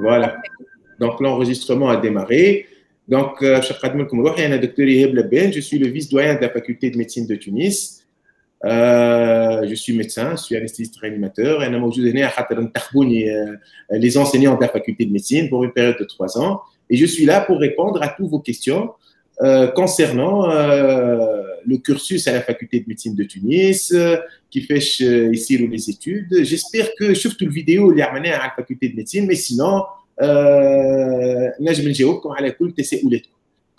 Voilà. Donc, l'enregistrement a démarré. Donc, je suis le vice-doyen de la faculté de médecine de Tunis. Je suis médecin, je suis anesthésiste réanimateur. Et les enseignants de la faculté de médecine pour une période de 3 ans. Et je suis là pour répondre à toutes vos questions concernant le cursus à la faculté de médecine de Tunis, qui fait ici les études. J'espère que je trouve toute vidéo اللي عملناها à la faculté de médecine, mais sinon نجم نجاوبكم على كل تساؤلاتكم.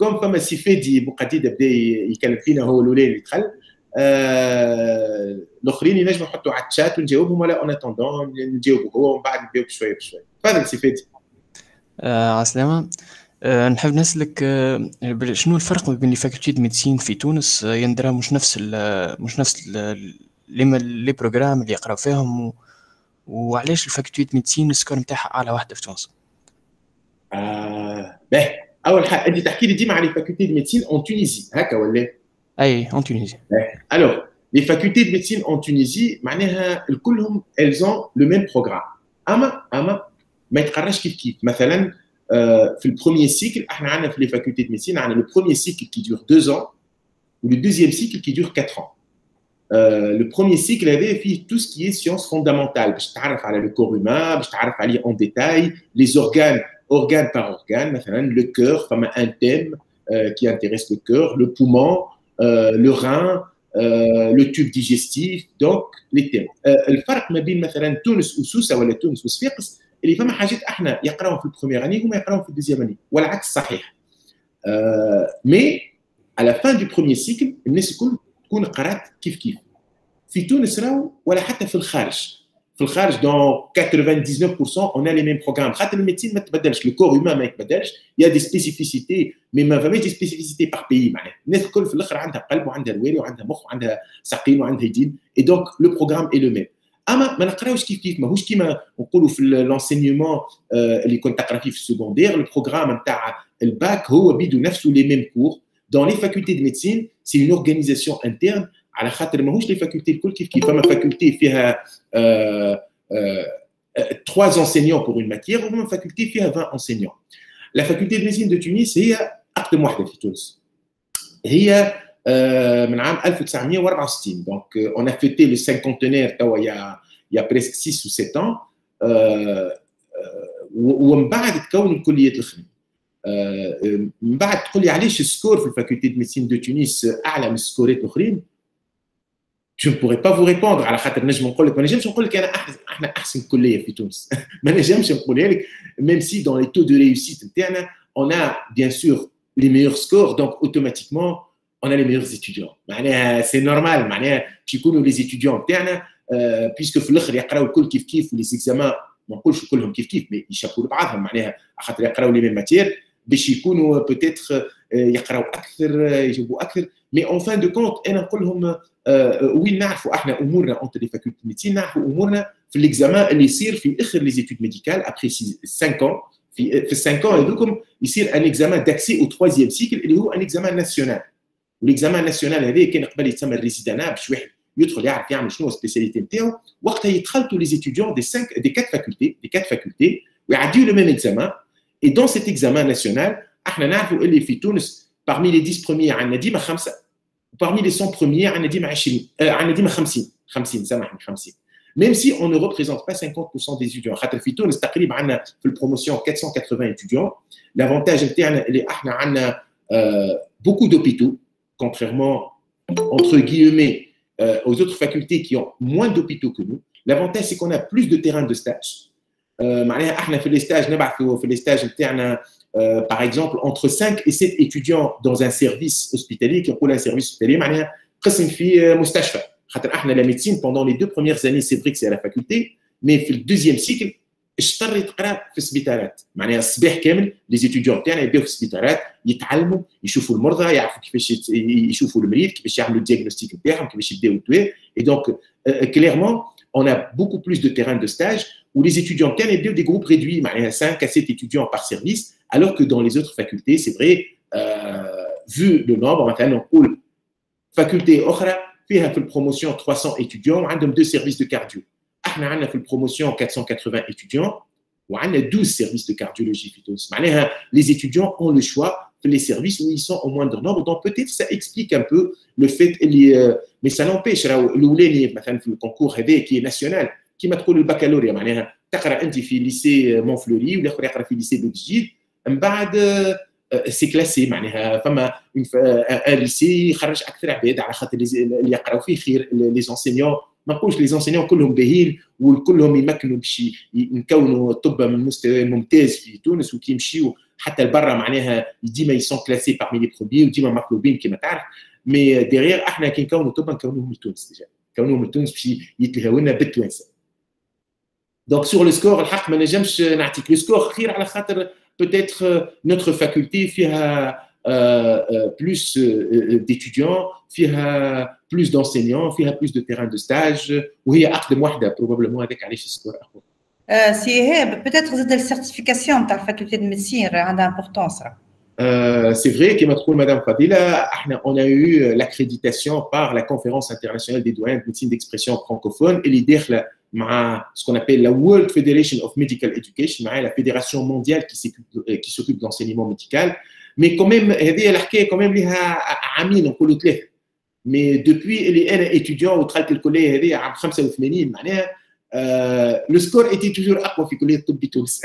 كم فما سي فادي بوقديد بدا يكلم فينا هو الاولاني اللي دخل، الاخرين ينجموا يحطوا على الشات ونجاوبهم، ولا اون اتوندون نجاوبوا هو ومن بعد نجاوب شويه بشويه. تفضل سي فادي. عسلامة. نحب نسألك شنو الفرق بين الفاكولتي دو ميديسين في تونس؟ يندرى مش نفس لي بروغرام اللي يقراو فيهم، وعلاش الفاكولتي دو ميديسين السكور نتاعها اعلى واحده في تونس؟ باهي، اول حاجه انت تحكي لي ديما على لي فاكولتي دو ميديسين اون تونيزي هكا ولا؟ اي اون تونيزي. الوغ لي فاكولتي دو ميديسين اون تونيزي معناها الكلهم elles ont le même programme. اما ما يتقراش كيف مثلا في البروميير سيكل احنا عندنا في لي فاكولتي دو ميديسين عندنا لو بروميير سيكل كي دور 2 ans و لو دوزيام سيكل كي دور 4 ans. Le premier cycle avait fait tout ce qui est sciences fondamentales. Je t'arrive à le corps humain, je t'arrive à lire en détail les organes par organe. Le cœur, comme un thème qui intéresse le cœur, le poumon, le rein, le tube digestif. Donc, les thèmes. Le فرق ما بين مثلا تونس وسوسة ولا تونس وصفاقس اللي فما حاجات احنا يقراوهم في البروميير اني وما يقراوهم في الدوزيام اني، والعكس صحيح. Mais à la fin du premier cycle, الناس الكل تكون قرات كيف في تونس راهو ولا حتى في الخارج دون 99% on a les mêmes programmes. خاطر الميديسين ما تبدلش، لو كور هيومان ما يتبدلش، يا دي سبيسيفيسيتي مي ما فماش دي سبيسيفيسيتي بار بيي. معناها الناس الكل في الاخر عندها قلب وعندها الوالي وعندها مخ وعندها ساقين وعندها يدين، اي دونك لو بروغرام اي لو ميم. اما ما نقراوش كيف ماهوش كيما نقولوا في لونسينيومون اللي كنت تقرا فيه في السكوندير. لو بروغرام نتاع الباك هو بيدو نفسه لي ميم كور. Dans les facultés de médecine, c'est une organisation interne. على خاطر ماهوش لي فاكولتي الكل كيف فما فاكولتي فيها 3 enseignants pour une matière وفما فاكولتي فيها 20 enseignants. La faculté de médecine de Tunis هي أقدم واحدة في تونس. هي من عام 1964. Donc on a fêté le cinquantenaire توا il y a presque 6 ou 7 ans. ومن بعد تكون الكليات الأخرى. من بعد تقول لي علاش السكور في الفاكولتي دو ميديسين دو تونس اعلى من السكورات الاخرين؟ جو ne pourrais pas vous répondre. على خاطر نجم نقول لك، ما نجمش نقول لك احنا احسن كليه في تونس. ما نجمش نقولها لك، même si dans les taux de réussite نتاعنا on a bien sûr les meilleurs scores, donc automatiquement on a les meilleurs étudiants. معناها c'est normal، معناها باش يكونوا les étudiants نتاعنا puisque في الاخر يقراو الكل كيف ولي زيكزامان ما نقولش كلهم كيف مي يشابهوا لبعضهم، معناها خاطر يقراو لي ميم ماتير باش يكونوا بوتيتر يقراو اكثر يجيبوا اكثر. مي اون فان دو كونت انا نقول لهم وين نعرفوا احنا امورنا اونتر لي فاكولتي ميديسين، نعرفوا امورنا في ليكزامان اللي يصير في اخر لي زيتود ميديكال ابري 5 ans. في 5 ans هذوكم يصير ان اكزامان داكسي او ترويزيام سيكل اللي هو ان اكزامان ناسيونال. والاكزامان ناسيونال هذا كان قبل يتسمى الريزيدانا باش واحد يدخل يعرف يعمل شنو السبيسياليتي نتاعو. وقتها يدخلوا لي زيتوديون دي 4 فاكولتي ويعديو لو ميم اكزامان. Et dans cet examen national, احنا نعرفوا اللي في تونس parmi les 10 premiers عندنا ديما 5، وparmi les 100 premiers عندنا ديما 20، عندنا ديما 50 سامحني 50. Même si on ne représente pas 50% des étudiants. خاطر في تونس تقريبا عندنا في البروموسيون 480 étudiants. L'avantage نتاعنا اللي احنا عندنا beaucoup d'hôpitaux, contrairement entre guillemets aux autres facultés qui ont moins d'hôpitaux que nous. L'avantage c'est qu'on a plus de terrains de stage. معناها احنا في لي ستاج نبعثوا في لي ستاج نتاعنا par exemple entre 5 et 7 étudiants dans un service hospitalier. كي نقول un service hospitalier معناها قسم في مستشفى. خاطر احنا la médecine pendant les 2 premières années c'est vrai que c'est à la faculté, mais في الدوزيام سيكل اشتر يتقرا في السبيطارات. معناها الصباح كامل لي زيتوديون تاعنا يبداو في السبيطارات يتعلموا يشوفوا المرضى، يعرفوا كيفاش يشوفوا المريض، كيفاش يعملوا الدياغنوستيك نتاعهم، كيفاش يبداو الدواء. Et donc clairement on a beaucoup plus de terrains de stage où les étudiants ont des groupes réduits, 5 à 7 étudiants par service, alors que dans les autres facultés, c'est vrai, vu le nombre, maintenant on a faculté أخرى فيها في البروموسيون 300 étudiants, عندهم 2 services de cardio. احنا عندنا في البروموسيون 480 étudiants وعندنا 12 سيرفيس دو كارديولوجي في تونس. معناها les étudiants ont le choix في les services où ils sont au moindre nombre. Donc peut-être ça explique un peu le fait اللي mais ça n'empêche راهو الاولاني مثلا في الكونكور هذا كي ناسيونال كيما تقول البكالوريا معناها تقرا انت في ليسي مونفلوري والاخر يقرا في ليسي بوكجيد من بعد سي كلاسي معناها فما ان ليسي يخرج اكثر عباد على خاطر اللي يقراو فيه خير لي زونسينيون. ما نقولش لي زونسينيون كلهم باهيين وكلهم يمكنوا باش نكونوا طب من مستوى ممتاز في تونس وكي يمشيوا حتى لبرا معناها ديما يسون كلاسي بارمي لي بروبي وديما مطلوبين كما تعرف. مي ديغيغ احنا كي نكونوا طب نكونوهم لتونس ديجا نكونوهم لتونس باش يتلهاو لنا بالتوانسه. دونك سور لو سكور الحق ما نجمش نعطيك لو سكور خير على خاطر peut-être notre faculté فيها plus d'étudiants, فيها plus d'enseignants, فيها plus de terrains de stage وهي أقدم واحدة probablement هذاك علاش السكور أقوى. سي هي peut-être زاد السيرتيفيكاسيون تاع الفاكولتي دو ميديسين عندها امبورطونس. C'est vrai كما تقول مدام فضيلة احنا on a eu l'accréditation par la conférence internationale des doyens de médecine d'expression francophone اللي داخله مع ce qu'on appelle la World Federation of Medical Education مع la fédération mondiale qui s'occupe de l'enseignement médical. Mais quand même هذه الحكايه quand même لها عامين نقولوا ثلاثه. Mais depuis اللي انا étudiant ودخلت الكليه هذه عام 85 معناها le score était toujours اقوى في كليه الطب بتونس.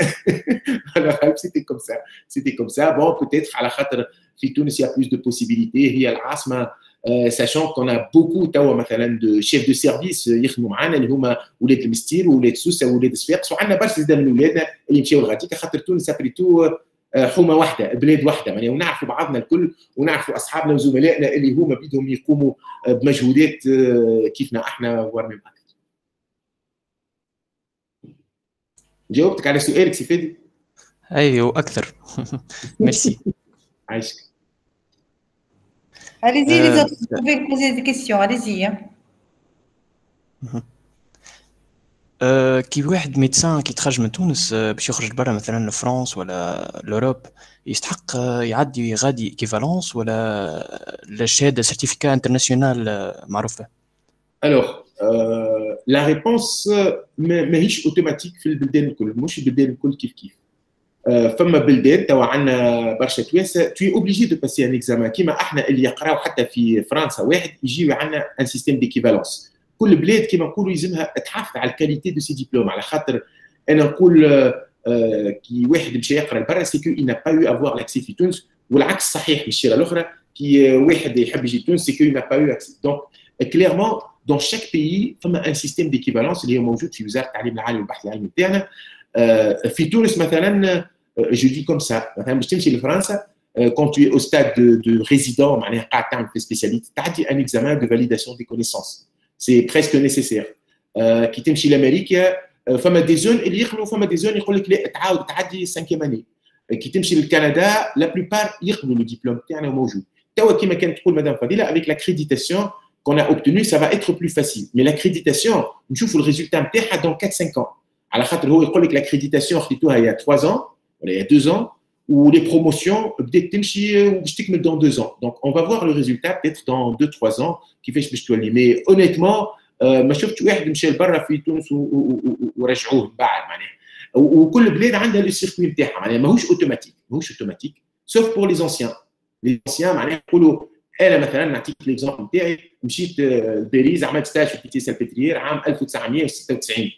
c'était comme ça bon peut-être على خاطر في تونس il y a plus de possibilités هي العاصمه sachant qu'on a beaucoup توا مثلا de chefs de service يخدموا معنا اللي هما ولاد المستير وولاد سوسه وولاد صفاقس وعندنا برشا زاد من ولادنا اللي مشاو لغاديك خاطر تونس ابريتو حومه واحده بلاد واحده يعني ونعرفوا بعضنا الكل ونعرفوا اصحابنا وزملائنا اللي هما بدهم يقوموا بمجهودات كيفنا احنا ورمي بعض. جاوبتك على سؤالك سي فادي؟ ايوه اكثر. ميرسي. عايشك. Allez-y les autres, vous pouvez poser des questions, allez-y. كي واحد ميدسان كي يتخرج من تونس باش يخرج برا مثلا لفرنسا ولا لوروب يستحق يعدي غادي ايكيفالونس ولا الشهاده سيرتيفيكا انترناسيونال معروفه؟ الوغ لا ريبونس ماهيش اوتوماتيك في البلدان الكل مش البلدان الكل كيف كيف. فما بلدان توا عندنا برشا توانسه توي اوبليجي دو باسي ان اكزامان كيما احنا اللي يقراو حتى في فرنسا واحد يجيو عندنا ان سيستيم ديكيفالونس. كل بلاد كيما نقولوا يلزمها تحافظ على الكاليتي دو سي ديبلوم على خاطر انا نقول كي واحد مشى يقرا لبرا سي كو اي نا با يو افوار لاكسي في تونس والعكس صحيح من الشيره الاخرى كي واحد يحب يجي تونس سي كو اي نا با يو اكسي. دونك كليرمون دون شاك بيي فما ان سيستيم ديكيفالونس اللي هو موجود في وزاره التعليم العالي والبحث العلمي تاعنا. في تونس مثلا je dis comme ça مثلا باش تمشي لفرنسا quand tu es au stade de résident معناها قاعد تعمل في سبيسياليتي تعدي un examen de validation des connaissances. C'est presque nécessaire. كي تمشي لامريكا فما دي زون اللي يقبلوا فما دي زون يقول لك لا تعاود تعدي 5 اني. كي تمشي لكندا لا بلوبار يقبلوا لو ديبلوم تاعنا موجود. توا كيما كانت تقول مدام فضيله avec l'accréditation qu'on a obtenue ça va être plus facile. Mais l'accréditation نشوفوا الريزولتا نتاعها dans 4-5 ans. على خاطر هو يقول لك l'accréditation خديتوها il y a 3 ans ولا il y a 2 ans où les promotions بدات تمشي وباش تكمل dans 2 ans. Donc on va voir le résultat peut-être dans 2-3 ans كيفاش باش تولي. Mais honnêtement ما شفتش واحد مشى لبرا في تونس ورجعوه بعد معناها. وكل بلاد عندها لو سيركوي نتاعها معناها ماهوش اوتوماتيك sauf pour les anciens. Les anciens معناها يقولوا انا مثلا نعطيك ليكزومبل نتاعي مشيت لباريس عملت ستاج في بيتي سالبيتريير عام 1996.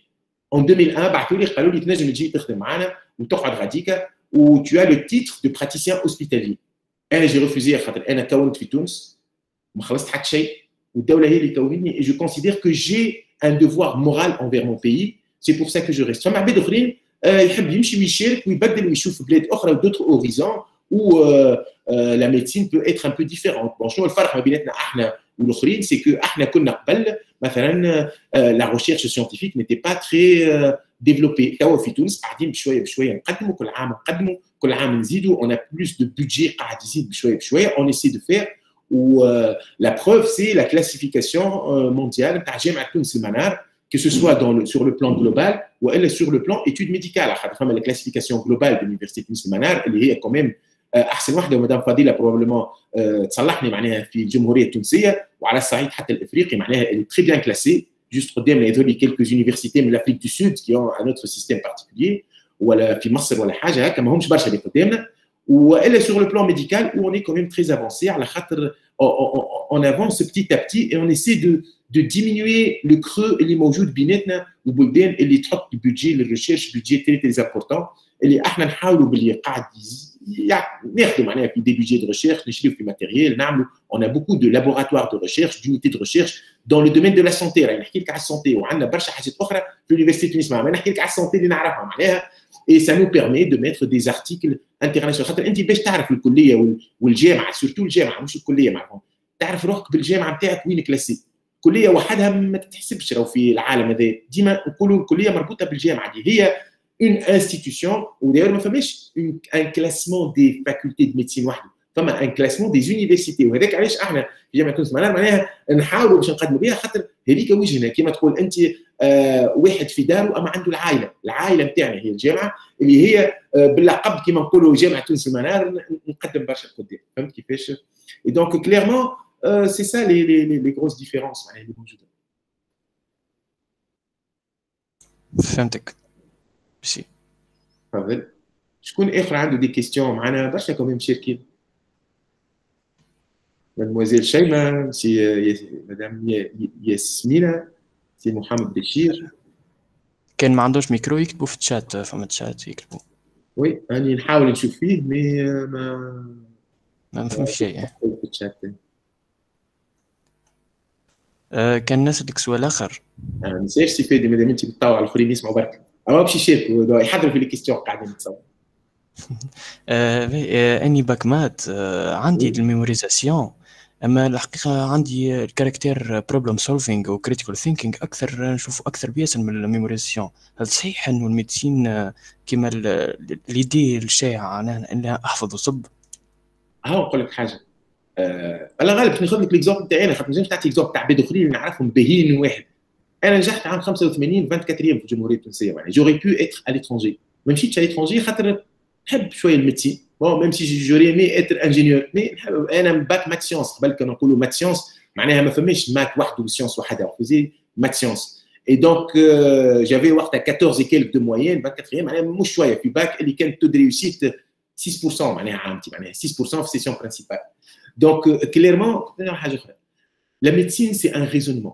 En 2001 بعثوا لي قالوا لي تنجم تجي تخدم معنا وتقعد غاديكا و tu as le titre de praticien hospitalier. انا جي ريفوزي خاطر انا كونت في تونس ما خلصت حتى شيء والدوله هي اللي كونتني et je considère que j'ai un devoir moral envers mon pays. C'est pour ça que je reste. فما عباد اخرين يحب يمشي ويشارك ويبدل ويشوف بلاد اخرى ودوتر اوريزون où la médecine peut être un peu différente. Bon, شنو الفرق ما بيناتنا احنا والاخرين سي كو احنا كنا قبل مثلا la recherche scientifique n'était pas très développée. توا في تونس قاعدين بشويه نقدموا كل عام نزيدوا. On a plus de budget قاعد يزيد بشويه on essaie de faire ou la preuve c'est la classification mondiale نتاع جامعه تونس المنار que ce soit sur le plan global ou sur le plan études médicales. خاطر فما la classification globale de l'université تونس المنار اللي هي quand même احسن واحده ومدام فضيله بروبابلمون تصلحني معناها في الجمهوريه التونسيه وعلى الصعيد حتى الافريقي معناها اللي تري بيان كلاسي. جوست قدامنا يظهر لي كيلكو يونيفرسيتي من l'Afrique du Sud qui ont un autre système particulier ولا في مصر ولا حاجه هكا ماهمش برشا اللي قدامنا. والا sur le plan médical où on est quand même très avancé على خاطر on avance petit à petit et on essaie de diminuer le creux اللي موجود بيناتنا وبلدان اللي تحط بيدجي للريشيرش بيدجي تري امبورتون اللي احنا نحاولوا باللي قاعد ناخذوا معناها في دي بيدجي دو ريشيرش نشريو في ماتيريال نعملوا. on a beaucoup de laboratoires de recherche d'unités de recherche dans le domaine de la santé. راني نحكي لك على السونتي وعندنا برشا حاجات اخرى في لونيفرسيتي تونس ما نحكي لك على السونتي اللي نعرفها معناها. et ça nous permet de mettre des articles internationaux. خاطر انت باش تعرف الكليه والجامعه سورتو الجامعه مش الكليه معهم تعرف روحك بالجامعه نتاعك وين كلاسي. كليه وحدها ما تتحسبش راهو في العالم هذا ديما نقولوا الكليه مربوطه بالجامعه دي هي une institution وداير ما فماش un classement des facultés de médecine وحده فما un classement des universités. وهذاك علاش احنا في جامعه تونس معناها نحاولوا باش نقدموا بها خاطر هذيك وجهنا كما تقول انت واحد في داره اما عنده العائله نتاعنا هي الجامعه اللي هي باللقب كما نقولوا جامعه تونس المنار نقدم برشا قدام. فهمت كيفاش؟ et donc clairement c'est ça les grosses différences اللي موجوده. فهمتك. ماشي. تفضل. شكون اخر عنده دي كيستيون معنا برشا كمان مشاركين. مادموزيل شيماء سي مدام ياسمينة سي محمد بشير. كان ما عندوش ميكرو يكتبوا في الشات فما تشات يكتبوا. وي راني نحاول نشوف فيه مي ما فهمش شيء. في الشات كان نسألك سؤال اخر. ما نساش سي فادي مادام انت بتطاوع على الاخرين يسمعوا برك. اما باش يشاركوا يحضروا في لي كيستيون قاعدين نتصور. اني باك مات عندي الميموريزاسيون اما الحقيقه عندي الكاركتير بروبلم سولفينغ وكريتيكال ثينكينغ اكثر نشوف اكثر بياسا من الميموريزاسيون. هل صحيح انه الميديسين كما ليدي الشائعه انها احفظ وصب؟ ها نقول لك حاجه على غالب باش ناخذ لك ليكزومبل تاعي انا خاطر نجمش نعطيك ليكزومبل تاع عباد اخرين نعرفهم باهيين واحد. انا نجحت عام 85 24 في الجمهوريه التونسيه يعني جوري بو اتر على ليترونجي ما مشيتش على ليترونجي خاطر نحب شويه الميديسين بون ميم سي جوري مي اتر انجينيور مي انا باك مات سيونس قبل كانوا نقولوا مات سيونس معناها ما فماش مات وحده وسيونس وحده فيزي مات سيونس اي دونك جافي وقتها 14 كيلك دو موين 24 معناها مش شويه في باك اللي كانت تو ريوسيت 6% معناها عامتي معناها 6% في سيسيون برينسيبال. دونك كليرمون حاجه اخرى لا ميديسين سي ان ريزونمون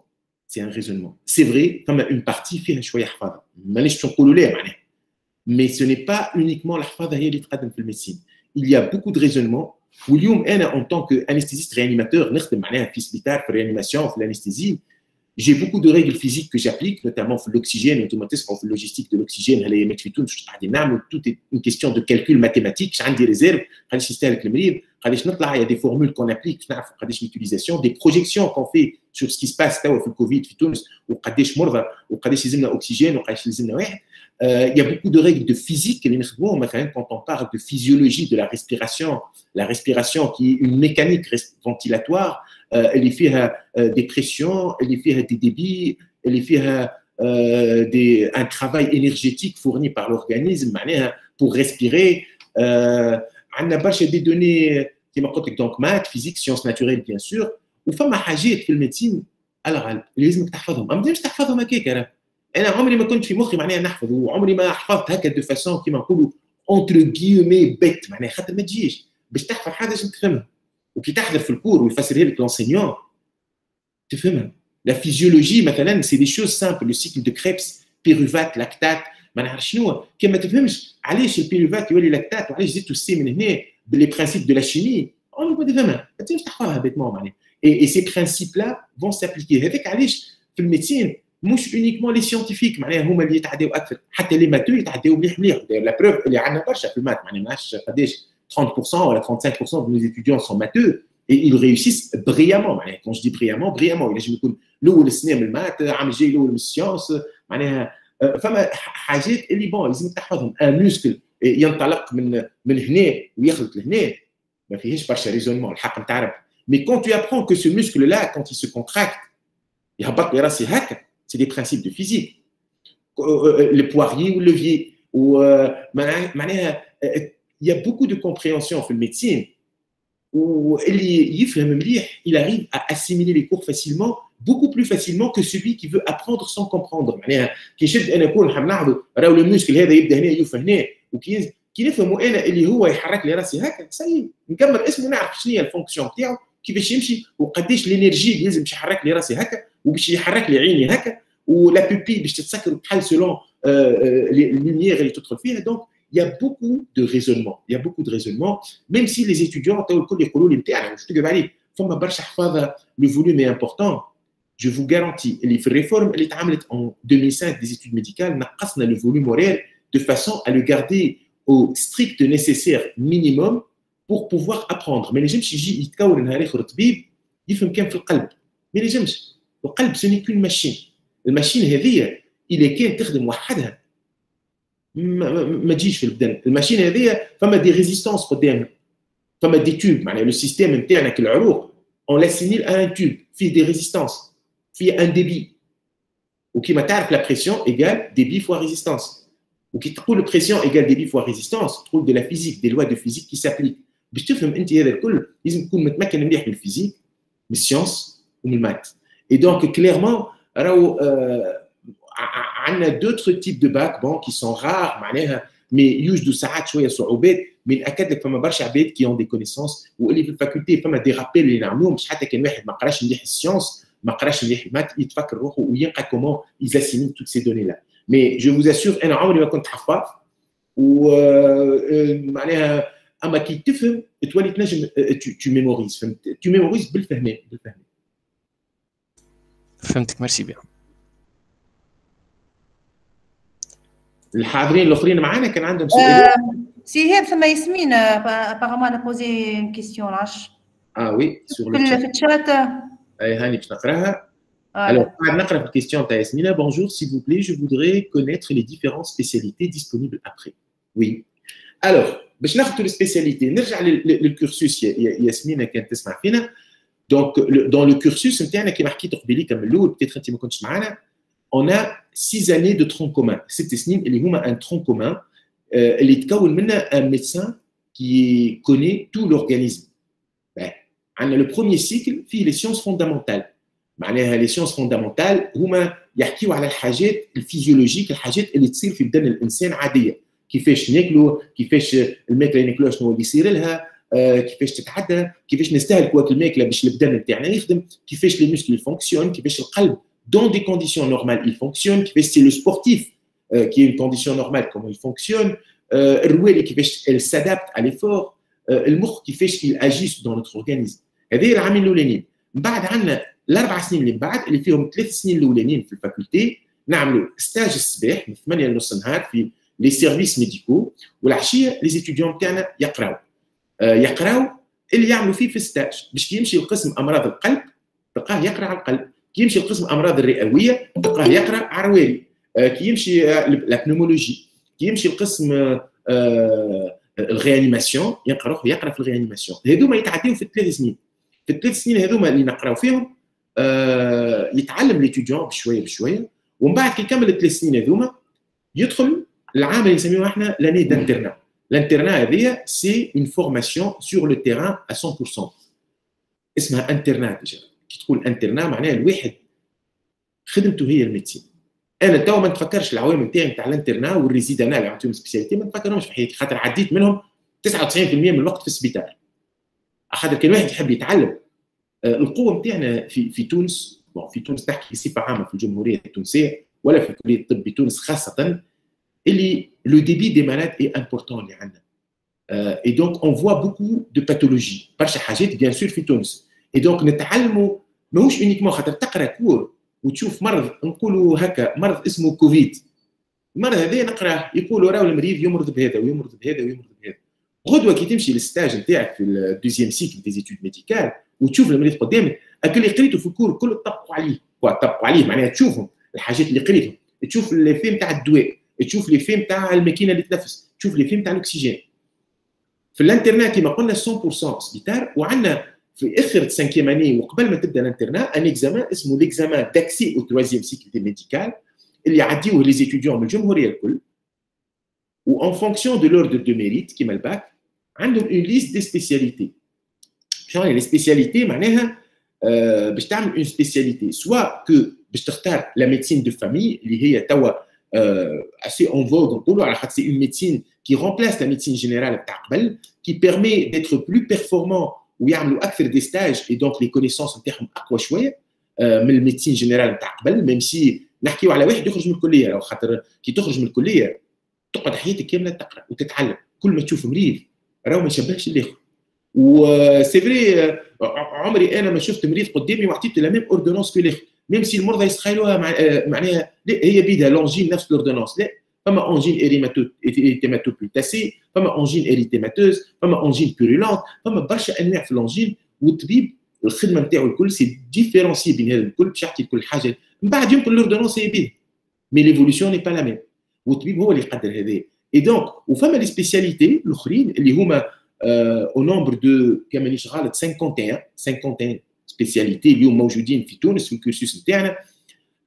سي ان ريزونمون سي فري فما اون بارتي فيها شويه حفاظه مانيش نقولوا ليه معناها mais ce n'est pas uniquement الحفاظه هي اللي تقدم في الميديسين. il y a beaucoup de raisonnements واليوم انا en tant qu'anesthésiste réanimateur نخدم معناها في سبيطار في الريانيماسيون في الانستيزي j'ai beaucoup de règles physiques que j'applique notamment في l'oxygène وانتم تسمعوا في اللوجيستيك دو l'oxygène هلا يمات في تونس قاعدين نعملوا tout est une question de calcul mathématique عندي ريزيرف قداش يستهلك المريض قداش نطلع. il y a des formules qu'on applique نعرفوا قداش l'utilisation des projections qu'on fait sur ce qui se passe توا في الكوفيد في تونس وقداش مرضى وقداش يلزمنا اوكسجين وقداش يلزمنا واحد. Il y a beaucoup de règles de physique quand on parle de physiologie de la respiration qui est une mécanique ventilatoire, elle est fait des pressions, elle est fait des débits, elle est fait un travail énergétique fourni par l'organisme pour respirer. On a des données qui m'ont donc maths, physique, sciences naturelles bien sûr. Ou فما حاجات في الميديسين على لازمك تحفظهم. ما بديش تحفظهم هكاك. انا عمري ما كنت في مخي معناها نحفظ وعمري ما حفظت هكا دو فاسون كيما نقولوا اونتر غيومي بيت معناها خاطر ما تجيش باش تحفظ حاجه لازم تفهمها وكي تحضر في الكور ويفسرها لك لونسينيون تفهمها. لا فيزيولوجي مثلا سي دي شوز سامبل لو سيكل دو كريبس بيروفات لاكتات ما نعرف شنو كي ما تفهمش علاش البيروفات يولي لاكتات وعلاش زدتوا السي من هنا باللي برانسيب دو لا شيمي عمرك ما تفهمها ما تنجمش تحفظها بيتمون معناها. اي سي برانسيب لا فون سابليكي هذاك علاش في الميديسين مش اونيكمون لي سيانتيفيك معناها هما اللي يتعداو اكثر حتى لي ماتو يتعداو مليح لا بروف اللي عندنا برشا في المات معناها ماش قداش 30% ولا 35% de nos étudiants sont matheux et ils réussissent brillamment معناها quand je dis brillamment ينجم يكون الاول السنه من المات عام الجاي الاول من السيونس معناها فما حاجات اللي بون لازم تحفظهم. ان موسكل ينطلق من هنا ويخلط لهنا ما فيهش برشا ريزونمون الحق نتاع ربي. mais quand tu apprends que ce muscle là quand il se contracte يهبط لي راسي هكا c'est des principes de physique. Le poirier ou le levier. Il y a beaucoup de compréhension dans la médecine où il arrive à assimiler les cours facilement beaucoup plus facilement que celui qui veut apprendre sans comprendre. معناها كي نشد انا نكون نلاحظوا راهو الموسكل هذا يبدا هنا يوفى هنا وكي نفهموا انا اللي هو يحرك لي راسي هكا سي نكمل اسمه نعرف شنو هي الفونكسيون تاعو كيفاش يمشي وقداش الانرجي اللي لازم باش يحرك لي راسي هكا وباش يحرك لي عيني هكا ولا بيبي باش تتسكر وتحل سولون اللوميير اللي تدخل فيها. دونك il y a beaucoup de raisonnement, il y a beaucoup de raisonnement, même si les étudiants الكل يقولوا لي نتاعنا مش تكذب عليك فما برشا حفاظه le volume est important. Je vous garantis اللي في الريفورم اللي اتعملت en 2005 des études médicales نقصنا le volume horaire de façon à le garder au strict nécessaire minimum pour pouvoir apprendre. ما ينجمش يجي يتكون نهار اخر طبيب يفهم كان في القلب، ما ينجمش. القلب سوني كون ماشين، الماشين هذه إذا كان تخدم وحدها ما تجيش في البدن. الماشين هذه فما دي ريزيستانس قدامها، فما دي تيوب، معناها لو سيستيم نتاعنا كالعروق اون لاسيميل ان تيوب فيه دي ريزيستانس، فيه ان ديبي، وكيما تعرف لا بريسيون ايكال ديبي فوا ريزيستانس، وكي تقول بريسيون ايكال ديبي فوا ريزيستانس تقول دو لا فيزيك دي لوا دو فيزيك كي سابليك. باش تفهم انت هذا الكل لازم تكون متمكن مليح من الفيزيك من السيونس ومن المات. اي دونك كليرمون راهو عندنا دوتر تيب دو باك بون كي سون رار معناها مي يوجدوا ساعات شويه صعوبات، من ناكد لك فما برشا عباد كي اون دي كونيسونس واللي في الفاكولتي فما دي رابيل اللي نعملوهم باش حتى كان واحد ما قراش مليح السيونس ما قراش مليح المات يتفكر روحه ويلقى كومون يزاسيمي توت سي دوني لا. مي جو فوز اسور انا عمري ما كنت حفاظ ومعناها اما كي تفهم تولي تنجم تو ميموريز، فهمت؟ تو ميموريز بالفهمان. فهمتك ميرسي بيان. الحاضرين الاخرين معنا كان عندهم سؤال. سي هي ثم ياسمين ابارامون انا بوزي اون كيستيون لاش وي سور في الشات. اي هاني باش نقراها. Alors, نقرا في الكيستيون تاع ياسمين. Bonjour, s'il vous plaît, je voudrais connaître les différentes spécialités disponibles après. Oui. Alors, باش ناخذوا السبيسياليتي نرجع للكورسوس ياسمين كانت تسمع فينا. دونك dans le cursus نتاعنا كيما حكيت قبيلي كمل الاول بتيتر انت ما كنتش معنا. On a 6 années de tronc commun. 6 سنين اللي هما un tronc commun اللي يتكون منها un médecin qui connaît tout l'organisme. عندنا le premier cycle فيه les sciences fondamentales. معناها les sciences fondamentales هما يحكيوا على الحاجات الفيزيولوجيك، الحاجات اللي تصير في بدن الانسان عاديه، كيفاش ناكلوا، كيفاش الماكله اللي ناكلوها شنو اللي يصير لها، كيفاش تتعدى، كيفاش نستهلك وقت الماكله باش البدن نتاعنا يخدم، كيفاش لي مسكل فونكسيون، كيفاش القلب dans des conditions normales il fonctionne، كيفاش سي لو سبورتيف qui est une condition normale comment il fonctionne، الروالي كيفاش elle s'adapte à l'effort، المخ كيفاش il agit dans notre organisme. هذه العامين الاولانيين. من بعد عندنا الاربع سنين اللي من بعد اللي فيهم 3 سنين الاولانيين في الفاكولتي نعملوا ستاج الصباح من 8 لنص النهار في لي سيرفيس ميديكو، والعشيه لي ستوديون تاعنا يقراو اللي يعملوا فيه في الستاج باش كي يمشي لقسم امراض القلب تلقاه يقرا على القلب، كي يمشي لقسم امراض الرئويه تلقاه يقرا على الرواري، كي يمشي لابنومولوجي، كي يمشي لقسم الريانيماسيون يقرا في الريانيماسيون. هذوما يتعديو في 3 سنين. في ال3 سنين هذوما اللي نقراو فيهم يتعلم ليتوديون بشويه ومن بعد كي يكمل ال3 سنين هذوما يدخل العام اللي نسميوه احنا لاني دانترنا. الانترنا هذه سي اون فورماسيون سور لو تيران ا 100%. اسمها انترنا. ديجا كي تقول انترنا معناها الواحد خدمته هي الميديسين. انا تو ما نتفكرش العوامل نتاعي نتاع الانترنا والريزيدانا اللي عطيهم سبيسياليتي ما نتفكرهمش في حياتي، خاطر عديت منهم 99% من الوقت في السبيطار. خاطر كان واحد يحب يتعلم. القوه نتاعنا في تونس، في تونس نحكي بصفه عامه في الجمهوريه التونسيه ولا في كليه الطب بتونس خاصه، اللي لو ديبي دي مالاد اي امبورتون اللي عندنا. اي دونك اون فوا بوكو دو باثولوجي، برشا حاجات بيان سور في تونس. اي دونك نتعلموا ماهوش اونيكمون خاطر تقرا كور وتشوف مرض نقولوا هكا مرض اسمه كوفيد، المرض هذا نقراه يقولوا راهو المريض يمرض بهذا ويمرض بهذا ويمرض بهذا. غدوه كي تمشي للستاج نتاعك في الدوزيام سيكل دي زيتود ميديكال وتشوف المريض قدامك، اللي قريته في الكور كله تطبقوا عليه، معناها تشوفهم الحاجات اللي قريتهم، تشوف لي فيم تاع الدواء، تشوف لي فيم تاع الماكينه اللي تنفس، تشوف لي فيم تاع الاكسجين. في الانترنا كما قلنا 100% سبيطار، وعندنا في اخر 5 اني وقبل ما تبدا الانترنا ان اكزامان اسمه ليكزامان داكسي او 3 سيكل دي ميديكال اللي يعديوه لي زيتوديون من الجمهوريه الكل، و ان فونكسيون دو لوردر دو ميريت كيما الباك عندهم اون ليست دي سبيسياليتي. شنو هي لي سبيسياليتي؟ معناها باش تعمل اون سبيسياليتي سوا كو باش تختار لا ميديسين دو فامي اللي هي توا assez en vogue نقولوا على خاطر سي اون ميديسين qui remplace la médecine générale بتاع قبل qui permet d'être plus performant ويعملوا اكثر دي ستاج et donc les connaissances نتاعهم اقوى شويه من الميديسين جينيرال بتاع قبل ميم سي نحكيو على واحد يخرج من الكليه لو خاطر كي تخرج من الكليه تقعد حياتك كامله تقرا وتتعلم كل ما تشوف مريض راهو ما يشبهش الاخر وسي فري عمري انا ما شفت مريض قدامي وعطيته لا ميم اوردونونس كو الاخر ميم سي المرضى يستخيلوها معناها هي بيدها لونجين نفس الاوردونونس لا فما انجين اريتيماتوبلوتاسي فما انجين اريتيماتوز فما انجين بيرولونت فما برشا انواع في الانجين والطبيب الخدمه نتاعو الكل سي ديفيرونسي بين هذا الكل باش يعطي كل حاجه من بعد يمكن الاوردونونس هي بيه مي ليفولوسيون ني با لا ميم والطبيب هو اللي يقدر هذا اي دونك وفما لي سبيسياليتي الاخرين اللي هما او نومبر دو كما مانيش غلط 51 سبيسياليتي اليوم موجودين في تونس في الكورسوس نتاعنا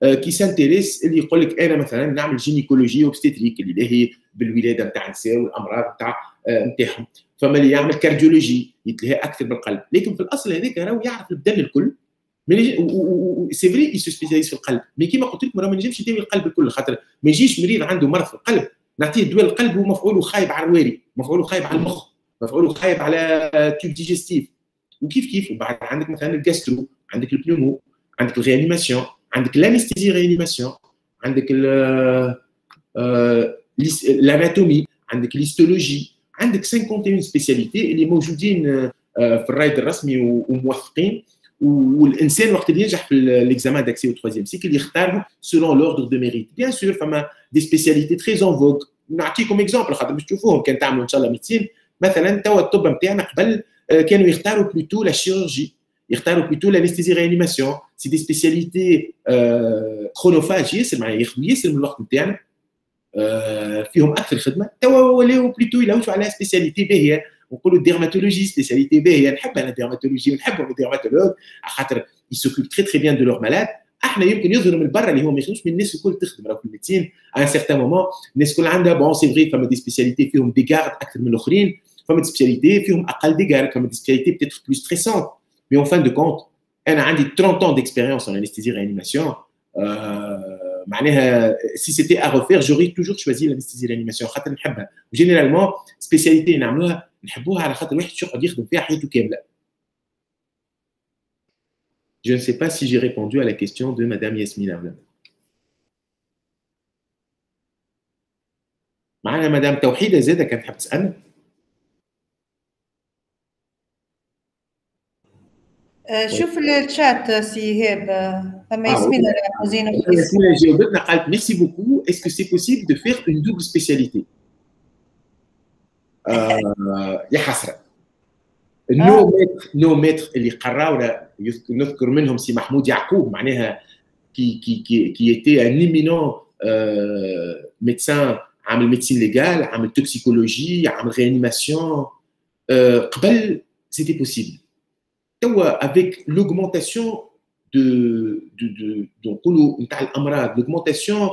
كي سانتيريس اللي يقول لك انا مثلا نعمل جينيكولوجي اوبستيتريك اللي هي بالولاده نتاع النساء والامراض نتاعهم فما اللي يعمل كارديولوجي يتلهى اكثر بالقلب لكن في الاصل هذاك راهو يعرف البدن الكل سي فري يسو سبيسياليست في القلب مي كيما قلت لكم راه ما نجمش يداوي القلب الكل خاطر ما يجيش مريض عنده مرض في القلب نعطيه دواء القلب ومفعوله خايب على الرواري مفعوله خايب على المخ مفعوله خايب على تيوب ديجستيف وكيف وبعد عندك مثلا الجاسترو عندك البنومو عندك الريانيماسيون عندك الانستيزي ريانيماسيون عندك الاناتومي عندك الهيستولوجي عندك 51 سبيسياليتي اللي موجودين في الرايد الرسمي وموثقين والانسان وقت اللي ينجح في ليكزامان داكسي او ترويزيام سيكل يختارهم سولون لوردر دو ميريت بيان سور فما دي سبيسياليتي تري اون فوغ نعطيكم اكزومبل خاطر باش تشوفوهم كان تعملوا ان شاء الله ميديسين مثلا توا الطب نتاعنا قبل كانوا يختاروا بلوتو لا شيروجي يختاروا بلوتو لانستيزي ريانيماسيون سي دي سبيسياليتي كرونوفاج ياسر معناها ياخذوا ياسر من الوقت نتاعنا فيهم اكثر خدمه توا ولاو بلوتو يلوجوا على سبيسياليتي باهيه ونقولوا الديرماتولوجي سبيسياليتي باهيه نحب انا الديرماتولوجي ونحبهم الديرماتولوج خاطر يسوكوب تري تري بيان دو لور مالاد احنا يمكن يظهروا من برا اللي هو ما يخدموش من الناس الكل تخدم راهو في الميديسين ان سيغتان مومون الناس الكل عندها بون سي فري فما دي سبيسياليتي فيهم دي غارد اكثر من الاخرين فما دي سبيسياليتي فيهم اقل دي غارد فما دي سبيسياليتي بتيتر بلوس ستريسونت مي اون فان دو كونت انا عندي 30 ans d'expérience en anesthésie réanimation معناها si c'était à refaire j'aurais toujours choisi l'anesthésie réanimation خاطر نحبها جينيرالمون سبيسياليتي نعملوها نحبوها على خاطر واحد يقعد يخدم فيها حياته كامله. Je ne sais pas si j'ai répondu à la question de Madame Yasmina. معنا مدام توحيدة زادة كانت تحب تسألنا. شوف الشات سي هيب فما ياسمينة زينة ياسمينة جاوبتنا قالت ميرسي بوكو اسكو سي بوسيبل دو فير اون دوبل سبيسياليتي يا حسرة نو ميتر اللي قراونا نذكر منهم سي محمود يعقوب معناها كي ايتي ان ايمينون ميدسان عامل ميديسين ليغال عامل توكسيكولوجي عامل ريانيماسيون قبل سيتي بوسيبل توا افيك لوغمونتاسيون دو نقولوا نتاع الامراض لوغمونتاسيون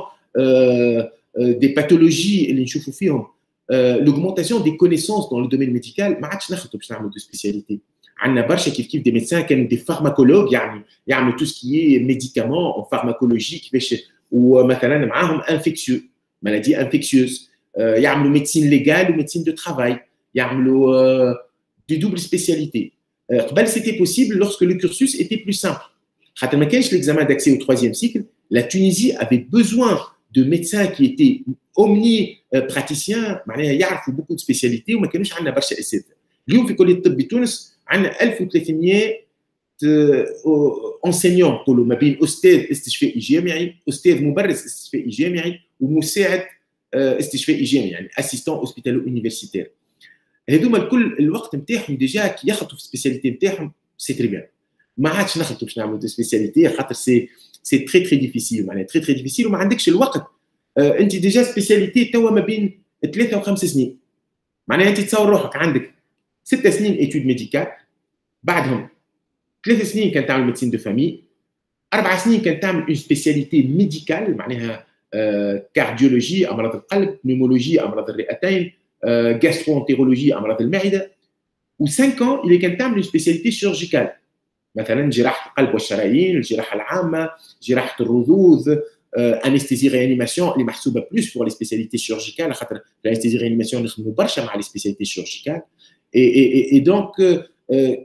دي باثولوجي اللي نشوفوا فيهم لوغمونتاسيون دي كونيسونس دون لو دومين ميديكال ما عادش نخلطوا باش نعملوا دو سبيسياليتي عندنا برشا كيف دي ميدسان كانوا دي فارماكولوج يعني يعملوا تو سكي ميديكامون اون فارماكولوجي كيفاش ومثلا معاهم انفيكسيو مالادي انفيكسيوز يعملوا ميديسين ليغال وميديسين دو ترافاي يعملوا دي دوبل سبيسياليتي قبل سيتي بوسيبل لورسك لو كورسوس ايتي بلو سامبل خاطر ما كانش ليكزامان داكسي او ترويزيام سيكل لا تونيزي افي بوزوان de médecins qui étaient omnipraticiens معناها يعرفوا beaucoup de spécialités وما كانوش عندنا برشا اساتذه. اليوم في كليه الطب بتونس عندنا 1300 enseignants نقولوا ما بين استاذ استشفائي جامعي، استاذ مبرز استشفائي جامعي ومساعد استشفائي جامعي يعني اسيستون اوسبيتالو يونيفرسيتير. هذوما الكل الوقت نتاعهم ديجا كي يخلطوا في السبيسياليتي نتاعهم سي تري بيان. ما عادش نخلطوا باش نعملوا دي سبيسياليتي خاطر سي تري تري ديفيسيل معناها تري تري ديفيسيل وما عندكش الوقت. انت ديجا سبيسياليتي توا ما بين 3 و5 سنين معناها انت تصور روحك عندك 6 سنين ايتود ميديكال بعدهم 3 سنين كان تعمل ميديسين دو فامي 4 سنين كان تعمل اون سبيسياليتي ميديكال معناها كارديولوجي امراض القلب نيمولوجي امراض الرئتين غاسترونتيرولوجي امراض المعده و5 ans اللي كان تعمل اون سبيسياليتي شيرجيكال مثلا جراحه القلب والشرايين، الجراحه العامه، جراحه الرذوذ، انستيزي ريانيماسيون اللي محسوبه بلوس فور لي سبيسياليتي شيرجيكال، خاطر الانستيزي ريانيماسيون نخدموا برشا مع لي سبيسياليتي شيرجيكال. اي دونك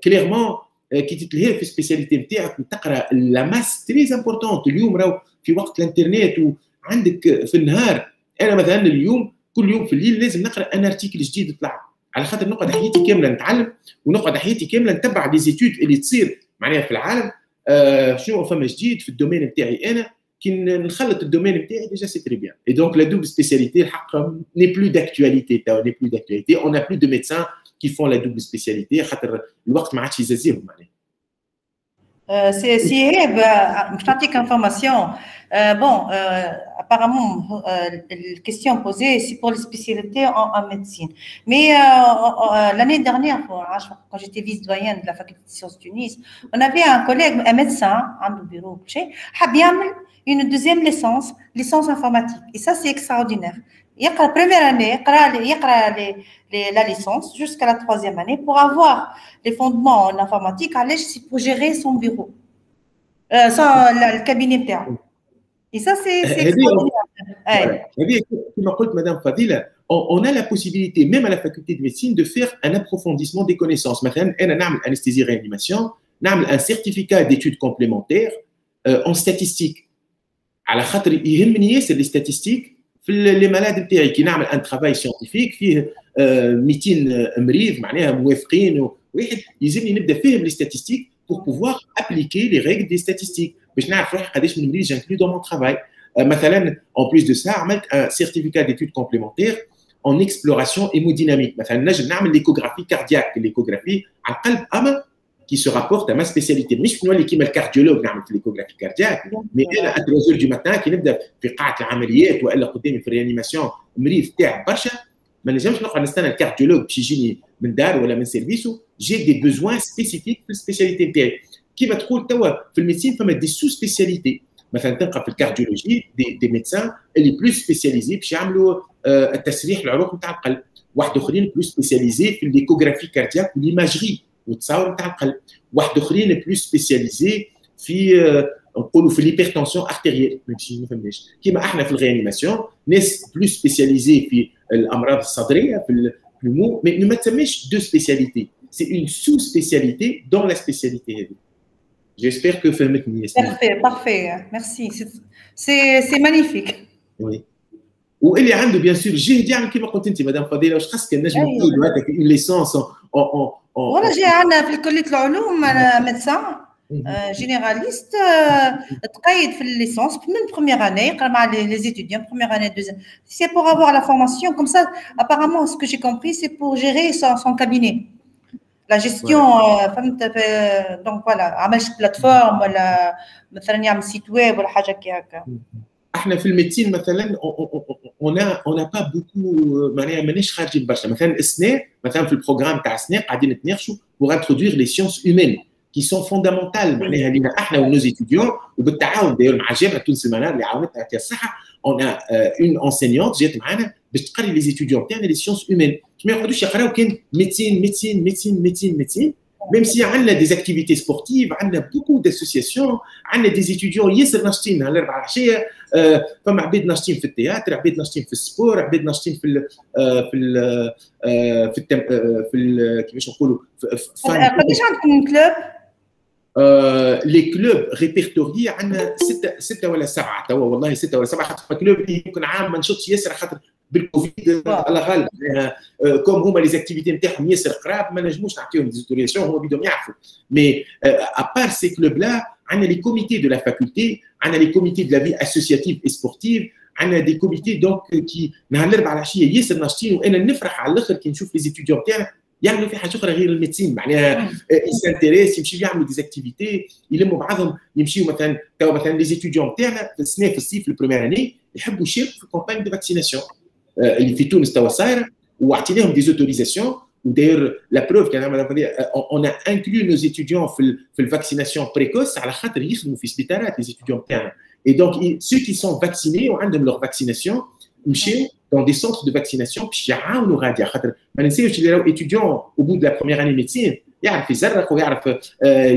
كليرمون كي تتلهي في السبيسياليتي نتاعك تقرا لا ماس تري امبورتونت. اليوم راهو في وقت الانترنت وعندك في النهار، انا مثلا اليوم كل يوم في الليل لازم نقرا ان ارتيكل جديد يطلع، على خاطر نقعد حياتي كامله نتعلم ونقعد حياتي كامله نتبع دي زيتود اللي تصير معناها في العالم. شنو فما جديد في الدومين نتاعي انا، كي نخلط الدومين نتاعي ديجا سي تري بيان. اي دونك لا دوبل سبيسياليتي الحق ني بلو داكتواليتي، تاو ني بلو داكتواليتي، اون ا بلو دو ميدسان كي فون لا دوبل سبيسياليتي، خاطر الوقت ما عادش يزازيهم معناها. Si je pratique information, bon, apparemment, la question posée, c'est pour les spécialités en médecine. Mais l'année dernière, quand j'étais vice-doyenne de la faculté de sciences de Tunis, on avait un collègue, un médecin, un bureau, une deuxième licence informatique. Et ça, c'est extraordinaire. Il y a la première année, il y a la licence jusqu'à la troisième année pour avoir les fondements en informatique, c'est pour gérer son bureau, le cabinet interne. Et ça, c'est extraordinaire. Comme a dit Madame Fadila, on a la possibilité, même à la faculté de médecine, de faire un approfondissement des connaissances. Maintenant, on a anesthésie réanimation, on a un certificat d'études complémentaires en statistique. À la خاطر يهمني c'est les statistiques في les malades نتاعي كي نعمل ان ترافاي سيانتيفيك فيه 200 مريض معناها موافقين واحد يلزمني نبدا فاهم لي ستاتيستيك pour pouvoir appliquer les règles des statistiques باش نعرف روحي قداش من مريض جانكلو dans mon travail. مثلا en plus de ça عملت un certificat d'études complémentaires en exploration hémodynamique. مثلا نجم نعمل l'échographie cardiaque، l'échographie على القلب اما qui se rapporte à ma spécialité. مش نولي كيما الكارديولوج نعمل في l'échographie cardiaque، مي انا à 3h du matin كي نبدا في قاعه العمليات والا قدامي في الريانيماسيون مريض تاع برشا، ما نجمش نقعد نستنى الكارديولوج باش يجيني من دار ولا من سيرفيسو. جي دي بوزوان سبيسيفيك في السبيسياليتي نتاعي. كيما تقول توا في الميديسين فما دي سو سبيسياليتي، مثلا تلقى في الكارديولوجي دي ميدسان اللي بلوس سبيسياليزي باش يعملوا التسريح العروق نتاع القلب، واحد اخرين بلوس سبيسياليزي في الليكوغرافي كاردياك والايماجري والتصاور نتاع القلب، واحد اخرين بلوس سبيسياليزي في نقولوا في الهيبرتنسيون ارتيريال. ماشي ما فهمناش كيما احنا في الريانيماسيون ناس بلوس سبيسياليزي في الامراض الصدريه في البلمون، مي ما تسميش دو سبيسياليتي، سي اون سو سبيسياليتي دون لا سبيسياليتي هذه. جيسبيغ كو فهمتني. بارفي ميرسي، سي مانيفيك. وي واللي عنده بيان سور جهد يعمل كيما قلت انت مدام فضيله، واش خاصك نجم نقولوا هكاك اون ليسونس ولا جاي عندنا في كليه العلوم ميدسان جينيراليست تقيد في الليسونس من بروميير اني يقرا مع لي زيتيديون بروميير اني دوزيام، سي بور افوار لا فورماسيون كوم سا. ابارامون سكو جي كومبري سي بور جيري سون كابيني لا جيستيون، فهمت؟ دونك فوالا عملش بلاتفورم ولا مثلا يعمل سيت ويب ولا حاجه كي هكا. احنا في الميديسين مثلا اون با بوكو معناها ماناش خارجين برشا. مثلا السنه مثلا في البروغرام تاع السنه قاعدين نتناقشوا بوغ انترودوير لي سيونس هيومين كي سون فوندامونتال معناها لينا احنا ونوز ايتيديون، وبالتعاون داير مع الجامعه التونسيه المنار اللي عاونتنا على الصحه. اون اون انسينيونت جات معنا باش تقري لي زيتيديون تاعنا لي سيونس هيومين، ما يقعدوش يقراو كان ميديسين ميديسين ميديسين ميديسين ميديسين. Même si on a des activités sportives, on a beaucoup d'associations, on a des étudiants ياسر ناشطين على 4 عشيه. فما عباد ناشطين في التياتر، عباد ناشطين في السبور، عباد ناشطين في كيفاش نقولوا قداش عندكم كلوب؟ لي كلوب ريبرتوري عندنا 6 ولا 7 توا، والله 6 ولا 7. خاطر كلوب يمكن عام ما نشطش ياسر خاطر بالكوفيد الله غالب. كوم هما لي زاكتيفيتي نتاعهم ياسر قراب ما نجموش نعطيهم ديزوتورياسيون، هما بدهم يعرفوا. مي ابار سي كلوب لا عندنا لي كوميتي دو لا فاكولتي، عندنا لي كوميتي دو لا في اسوسياتيف اي سبورتيف، عندنا دي كوميتي دونك كي نهار الاربعاء العشيه ياسر ناشطين. وانا نفرح على الاخر كي نشوف لي زيتيديون تاعنا يعملوا في حاجه اخرى غير الميديسين، معناها يسانتيريس يمشيو يعملوا دي زاكتيفيتي، يلموا بعضهم يمشيو مثلا توا مثلا لي زيتيديون تاعنا في السنه في الصيف البروميير اني يحبوا يشاركوا في كومباني دو فاكسيناسيون اللي في تونس توا صايره، وعطيناهم دي زوتوريزاسيون. وداير لا بروف كان اون ا انكلو نو زيتيديون في الفاكسيناسيون بريكوس على خاطر يخدموا في سبيطارات لي زيتيديون تاعنا. اي دونك سو كي سون فاكسيني وعندهم لور فاكسيناسيون مشيو dans des centres de vaccination باش يعاونوا غادي، خاطر ما ننساوش اللي راهو étudiant au bout de la première année médecine يعرف يزرق ويعرف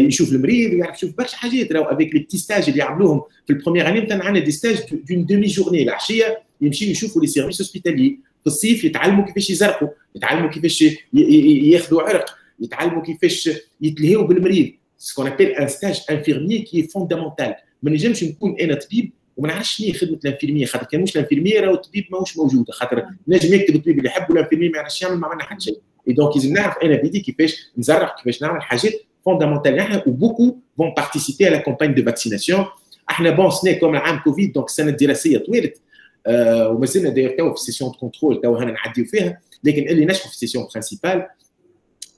يشوف المريض ويعرف يشوف برشا حاجات. راهو افيك لي بتي ستاج اللي يعملوهم في البروميير اني مثلا عندنا دي ستاج دون دومي جورني، العشيه يمشيو يشوفوا لي سيرفيس هوسبيتالي، في الصيف يتعلموا كيفاش يزرقوا، يتعلموا كيفاش ياخذوا عرق، يتعلموا كيفاش يتلهيوا بالمريض. سكون ابيل ان ستاج انفيرمي كي فوندامونتال. ما نجمش نكون انا طبيب وما نعرفش شنو هي خدمه الانفيرميه، خاطر كان مش الانفيرميه راهو الطبيب ماهوش موجود، خاطر نجم يكتب الطبيب اللي يحب والانفيرمي ما يعرفش يعمل، ما عملنا حتى شيء. اي دونك لازم نعرف انا بيدي كيفاش نزرع، كيفاش نعمل حاجات فوندامونتال. احنا وبوكو فون بارتيسيبي على كومباني دو فاكسيناسيون. احنا بون سني كوم العام كوفيد، دونك السنه الدراسيه طويلت ومازلنا داير تو في سيسيون دو كونترول تو هنا نعديو فيها، لكن اللي نجحوا في السيسيون برينسيبال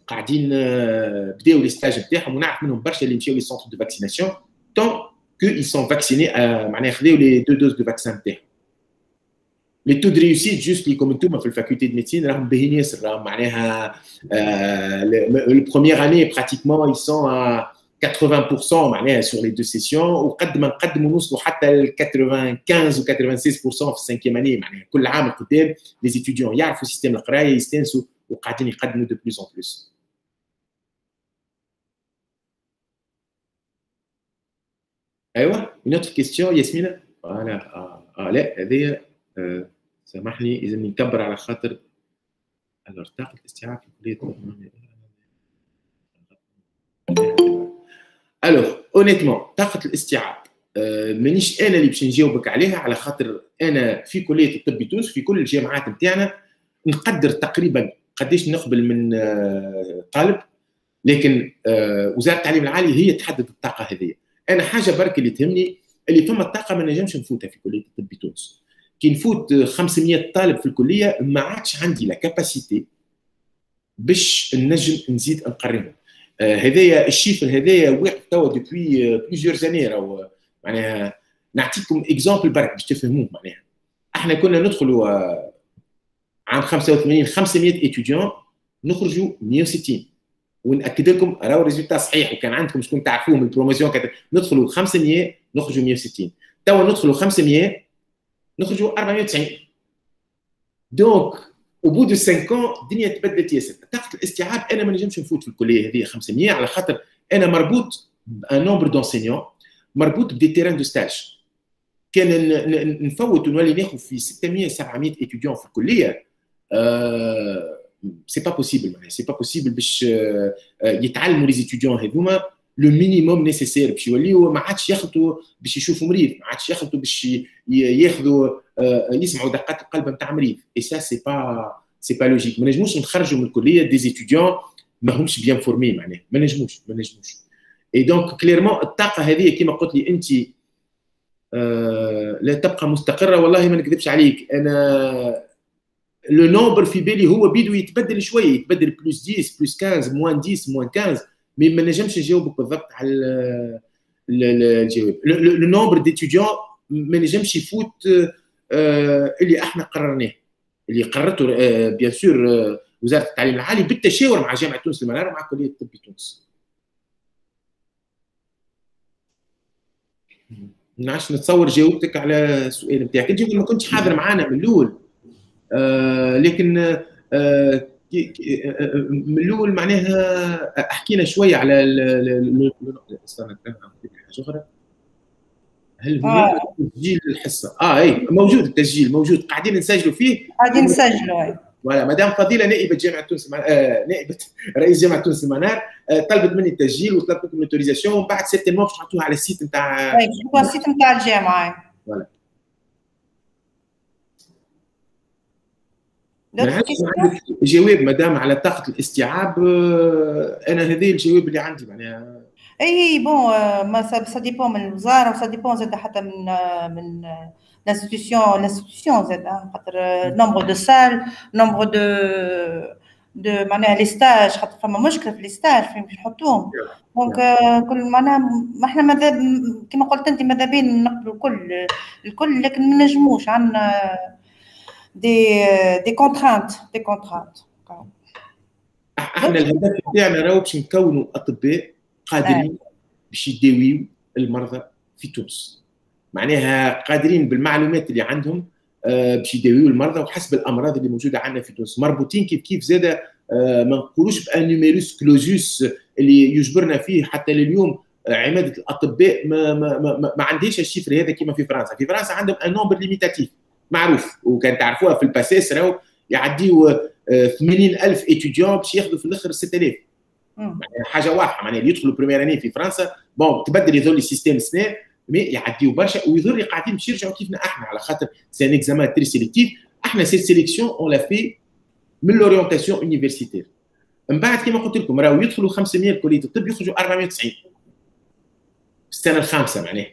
قاعدين بداو لي ستاج نتاعهم، ونعرف منهم برشا اللي مشاو لي سونتر دو فاكسيناسيون طون que ils sont vaccinés معناها خذاو لي 2 دوز دو فاكسان تاعهم. لي تو دو ريوسيت جوست ليكم انتم في الفاكولتي دو ميديسين راهم باهيين ياسر، راهم معناها البروميير اني براتيكمون ils sont à 80% معناها sur les deux sessions، وقد ما نقدموا نوصلوا حتى ل 95 و 96% في السانكيام اني. معناها كل عام قدام لي ستوديون يعرفوا سيستم القرايه يستانسوا وقاعدين يقدموا دو بلوس اون بلوس. ايوه une autre question ياسمينة. فوالا لا هذه سامحني لازمني نكبر على خاطر طاقة الاستيعاب في كلية الوغ اونيتمون طاقة الاستيعاب مانيش انا اللي باش نجاوبك عليها، على خاطر انا في كلية الطب بتونس في كل الجامعات نتاعنا نقدر تقريبا قداش نقبل من طالب، لكن وزارة التعليم العالي هي تحدد الطاقة هذه. انا حاجه برك اللي تهمني اللي فما الطاقه ما نجمش نفوتها في كليه الطب بتونس. كي نفوت 500 طالب في الكليه ما عادش عندي لا كاباسيتي باش نجم نزيد نقررهم. هذايا الشيفر هذايا واقف توا دوبوي بليزيور زاني. راهو معناها نعطيكم اكزومبل برك باش تفهموه. معناها احنا كنا ندخلوا عام 85 500 ايتيديون نخرجوا 160، ونأكد لكم راهو الريزولتا صحيح، وكان عندكم شكون تعرفوه من البروموسيون ندخلوا 500 نخرجوا 160، توا ندخلوا 500 نخرجوا 490. دونك au bout de 5 ans الدنيا تبدلت ياسر. طاقه الاستيعاب انا ما نجمش نفوت في الكليه هذه 500 على خاطر انا مربوط بان نومبر دونسينيون، مربوط بدي تيران دو ستاج. كان نفوت ونولي ناخذ في 600 700 ايتيديون في الكليه سي با بوسيبل. معناها سي با بوسيبل باش يتعلموا لي زيتيديون هذوما لو مينيموم نيسيسير باش يوليو ما عادش يخلطوا باش يشوفوا مريض، ما عادش يخلطوا باش ياخذوا يسمعوا دقات القلب نتاع مريض. اي سا سي با لوجيك. ما نجموش نخرجوا من الكليه دي زيتيديون ما همش بيان فورمي. معناها ما نجموش. اي دونك كليرمون الطاقه هذه كما قلت لي انت لا تبقى مستقره. والله ما نكذبش عليك، انا لو نومبر في بالي هو بيدو يتبدل شويه، يتبدل بلس 10 بلس 15 موان 10 موان 15، مي ما نجمش نجاوبك بالضبط على الجواب. لو نومبر ديتيديون ما نجمش يفوت اللي احنا قررناه، اللي قررته بيان سور وزاره التعليم العالي بالتشاور مع جامعه تونس المنار ومع كليه الطب تونس. ما نعرفش نتصور جاوبتك على السؤال نتاعك. انت ما كنتش حاضر معنا من الاول، لكن من الاول معناها حكينا شويه على استنى حاجه اخرى. هل هناك تسجيل الحصه؟ اي موجود، التسجيل موجود، قاعدين نسجلوا فيه. قاعدين نسجلوا. فوالا مدام فضيله نائبه جامعه تونس نائبه رئيس جامعه تونس المنار طلبت مني التسجيل وطلبت منكم الاوتوريزاسيون، ومن بعد سيرتينمون باش نحطوها على السيت نتاع السيت نتاع الجامعه. فوالا. جواب مدام على طاقه الاستيعاب. انا هذه الجواب اللي عندي معناها. اي بون ما سا ديبون من الوزاره وسا ديبون زاد حتى من l'institution زاد، خاطر نومبر دو سال نومبر دو معناها لي ستاج، خاطر فما مشكله في لي ستاج فين باش نحطوهم. دونك كل معناها ما احنا ماذا كما قلت انت ماذا بين نقبلوا الكل لكن ما نجموش، عندنا دي كونترانت احنا الهدف تاعنا راهو باش نكونوا اطباء قادرين باش يداويو المرضى في تونس. معناها قادرين بالمعلومات اللي عندهم باش يداويو المرضى وحسب الامراض اللي موجوده عندنا في تونس، مربوطين كيف زاده ما نقولوش بان نيميروس كلوزوس اللي يجبرنا فيه حتى لليوم عماده الاطباء ما عندهاش الشيفر هذا كما في فرنسا. في فرنسا عندهم ان نومبر ليميتاتيف معروف، وكان تعرفوها في الباسيس راهو يعديوا 80,000 اتيديون باش ياخذوا في الاخر 6000. حاجه واضحه معناها اللي يدخلوا بريمير اني في فرنسا بون تبدل يظل السيستم سنه مي يعديوا برشا ويظل قاعدين باش يرجعوا كيفنا احنا على خاطر سي ان اكزامان تري سيليكتيف. احنا سي سيليكسيون اون لا في من لورينتاسيون يونيفرسيتير. من بعد كما قلت لكم راهو يدخلوا 500 كليه الطب يخرجوا 490 في السنه الخامسه معناها،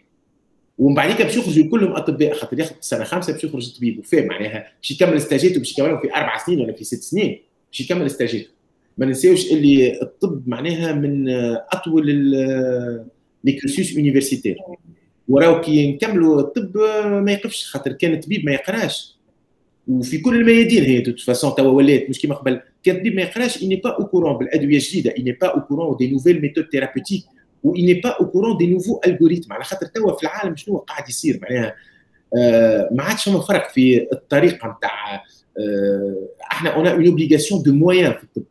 ومن بعد باش يخرجوا كلهم اطباء خاطر ياخذ السنه الخامسه باش يخرج طبيب وفاهم معناها باش يكمل ستاجيته باش يكملوا في 4 سنين ولا في 6 سنين باش يكمل ستاجيته. ما ننساوش اللي الطب معناها من اطول لي كورسوس يونيفرسيتير، وراو كي نكملوا الطب ما يقفش خاطر كان الطبيب ما يقراش، وفي كل الميادين هي دو فاسون توا ولات مش كيما قبل. كان الطبيب ما يقراش اني با او كورون بالادويه الجديده، اني با او كورون دي نوفيل ميثود ثيرابيوتيك، واني با او كورون دي نوفو الغوريثم، على خاطر توا في العالم شنو قاعد يصير معناها ما عادش فما فرق في الطريقه نتاع احنا اون اون اوبليغاسيون دو مويان في الطب.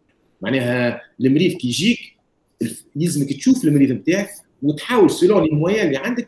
معناها المريض كي يجيك يلزمك تشوف المريض نتاعك وتحاول سيلون لي مويان اللي عندك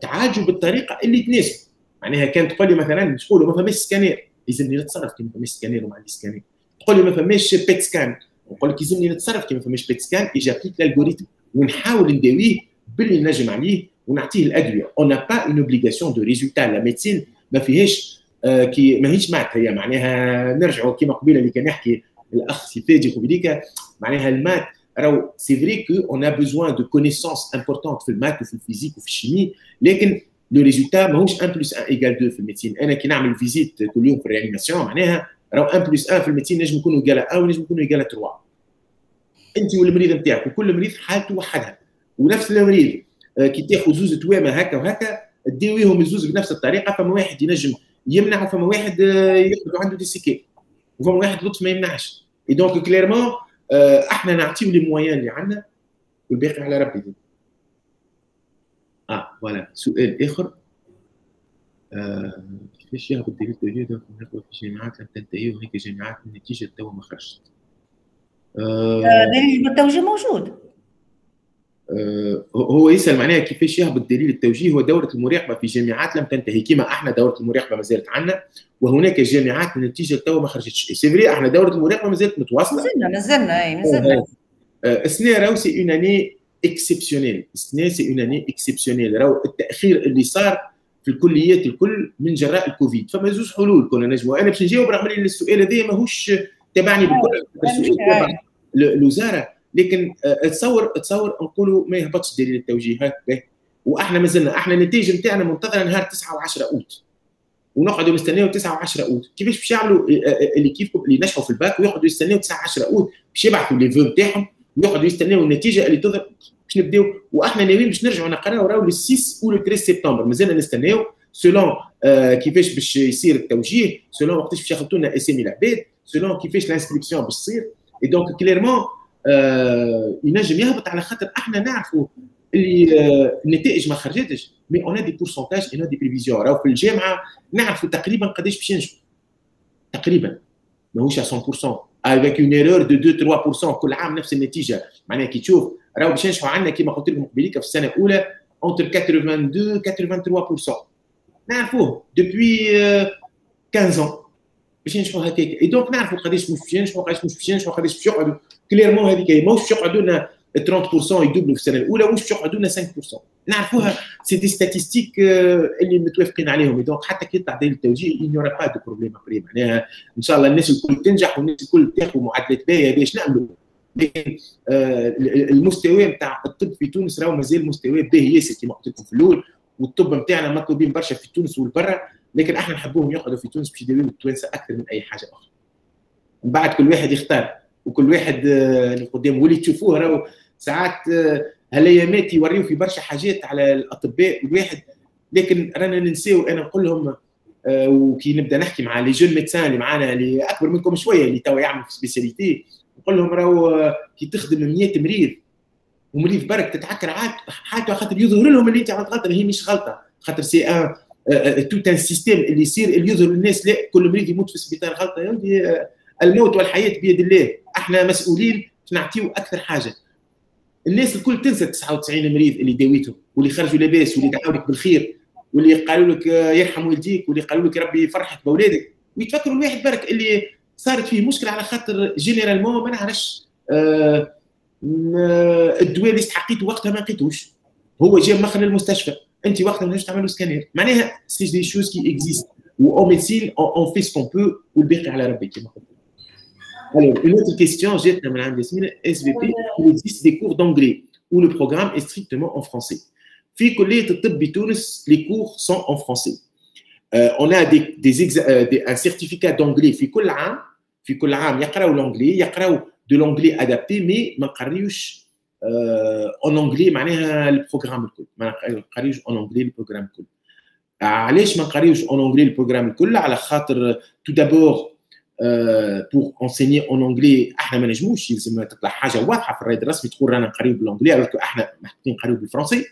تعالجه بالطريقه اللي تناسب. معناها كان تقول لي مثلا تقول له ما فماش سكانير يلزمني نتصرف كي ما فماش سكانير وما عنديش سكانير، تقول لي ما فماش بيت سكان نقول لك يلزمني نتصرف كي ما فماش بيت سكان اجابيك الالغوريثم ونحاول نداويه باللي نجم عليه ونعطيه الادويه. اون با اون اوبليغاسيون دو ريزولتا. لا ميديسين ما فيهاش كي ماهيش مات هي معناها نرجعوا كيما قبيله اللي كان يحكي الاخ سيفادي قبيليكا معناها المات راهو سي فري كو اون ا بوزوان دو كونيسونس امبورطونت في المات وفي الفيزيك وفي الشيمي، لكن لو ريزولتا ماهوش 1 بلس 1 ايكال 2 في الميديسين. انا كي نعمل فيزيت كل يوم في الريانيماسيون معناها راهو 1 بلس 1 في الميديسين نجم يكونوا ايكال 1 ونجم يكونوا ايكال 3. انت والمريض نتاعك وكل مريض حالته وحدها، ونفس المريض كي تاخذ زوز توامه هكا وهكا تداويهم الزوز بنفس الطريقه. فما واحد ينجم يمنع وفما واحد يقدر عنده دي سيكي وفما واحد لطف ما يمنعش. اي دونك كليرمون احنا نعطيو لي مويان اللي عندنا والباقي على ربي. فوالا سؤال اخر كيفاش يهبط دليل التوجيه في الجامعات لم تنتهي وهيك جامعات النتيجه توا ما خرجت؟ دليل التوجيه موجود. هو يسال معناها كيفاش يهبط دليل التوجيه ودوره المراقبه في جامعات لم تنتهي. كما احنا دوره المراقبه ما زالت عندنا وهناك جامعات النتيجه توا ما خرجتش. سي فري احنا دوره المراقبه ما زالت متواصله. مازلنا السنه راهو سي اون اني اكسبسيونيل. السنه سي اون اني اكسبسيونيل. راهو التاخير اللي صار في الكليات الكل من جراء الكوفيد. فما زوج حلول كنا نجموا. انا باش نجاوب رغم ان السؤال هذا ماهوش تبعني بالكل، السؤال تبع الوزاره، لكن تصور نقولوا ما يهبطش دليل التوجيه واحنا مازلنا احنا النتائج نتاعنا منتظره نهار 9 و10 اوت ونقعدوا نستناو 9 و10 اوت. كيفاش باش يعملوا اللي كيفكم اللي نجحوا في الباك ويقعدوا يستناو 9 10 اوت باش يبعثوا لي فو نتاعهم ويقعدوا يستناو النتيجه اللي تظهر باش نبداو. واحنا ناويين باش نرجعوا نقراو راهو لو 6 و لو 13 سبتمبر. مازلنا نستناو سولون كيفاش باش يصير التوجيه، سولون وقتاش باش ياخذوا لنا اسامي العباد، سولون كيفاش الانسكريبسيون باش تصير. اي دونك كليرمون ينجم يهبط على خاطر احنا نعرفوا اللي النتائج ما خرجتش مي اون دي بورسونتاج اون دي بريفيزيون. راهو في الجامعه نعرفوا تقريبا قداش باش ينجحوا تقريبا، ماهوش 100% افيك اون ايرور دو 2-3% كل عام نفس النتيجه. معناها كي تشوف راهو باش ينجحوا عندنا كما قلت لكم قبيليك في السنه الاولى اونتر 82-83% نعرفوه دوبوي 15 باش ينجحوا هكاك. اي دونك نعرفوا قداش مش باش ينجحوا قداش مش باش ينجحوا قداش باش يقعدوا. كليرمون هذيك ماهوش باش يقعدوا لنا 30% يدوبلوا في السنه الاولى ومش باش يقعدوا لنا 5%. نعرفوها سي دي ستاتيستيك اللي متوافقين عليهم. اي دونك حتى كي يطلع دليل التوجيه ينورا با دو بروبليم ابري. معناها ان شاء الله الناس الكل تنجح والناس الكل تاخذ معدلات باهيه باش نعملوا. لكن المستوى نتاع الطب في تونس راهو مازال مستوى باهي ياسر كما قلت لكم في الاول، والطب نتاعنا مطلوبين برشا في تونس والبرا، لكن احنا نحبوهم يقعدوا في تونس باش يداويو التوانسه اكثر من اي حاجه اخرى. من بعد كل واحد يختار وكل واحد اللي قدام واللي تشوفوه راهو ساعات هالايامات يوريو في برشا حاجات على الاطباء الواحد، لكن رانا ننساو. انا نقول لهم وكي نبدا نحكي مع لي جون ميدسان اللي معانا اللي اكبر منكم شويه اللي توا يعملوا في سبيسياليتي، نقول لهم راهو كي تخدم 100 مريض ومريض برك تتعكر حاجه خاطر يظهر لهم اللي انت عملت غلطه. هي مش غلطه خاطر سي ان توت ان سيستيم اللي يصير اللي يظهر للناس لا كل مريض يموت في السبيطار غلطه. يا ولدي الموت والحياه بيد الله، احنا مسؤولين باش نعطيو اكثر حاجه. الناس الكل تنسى 99 مريض اللي داويتهم واللي خرجوا لاباس واللي دعاو لك بالخير واللي قالوا لك يرحم والديك واللي قالوا لك ربي يفرحك باولادك، ويتفكروا الواحد برك اللي صارت فيه مشكله على خاطر جينيرالمون ما نعرفش الدواء اللي استحقيته وقتها ما لقيتوش، هو جا مخر للمستشفى، انت وقتها ما تعمل له سكانير، معناها سي دي شوز كي اكزيست و اون ميديسين اون في سكون بو والباقي على ربي كما قلت. Alors, une autre question, j'ai SVP, il existe des cours d'anglais où le programme est strictement en français. Les cours sont en français. On a un certificat d'anglais. في كل عام يقراوا l'anglais, يقراوا de l'anglais adapté, mais ما نقريوش en anglais معناها البروغرام الكل. ما نقريوش en anglais البروغرام الكل. علاش ما نقريوش en anglais البروغرام الكل؟ على خاطر tout d'abord pour enseigner en anglais احنا ما نجموش، يلزم تطلع حاجه واضحه في الرايد الرسمي تقول رانا نقريو بالانجلي، alors احنا محتاجين نقريو بالفرنسي.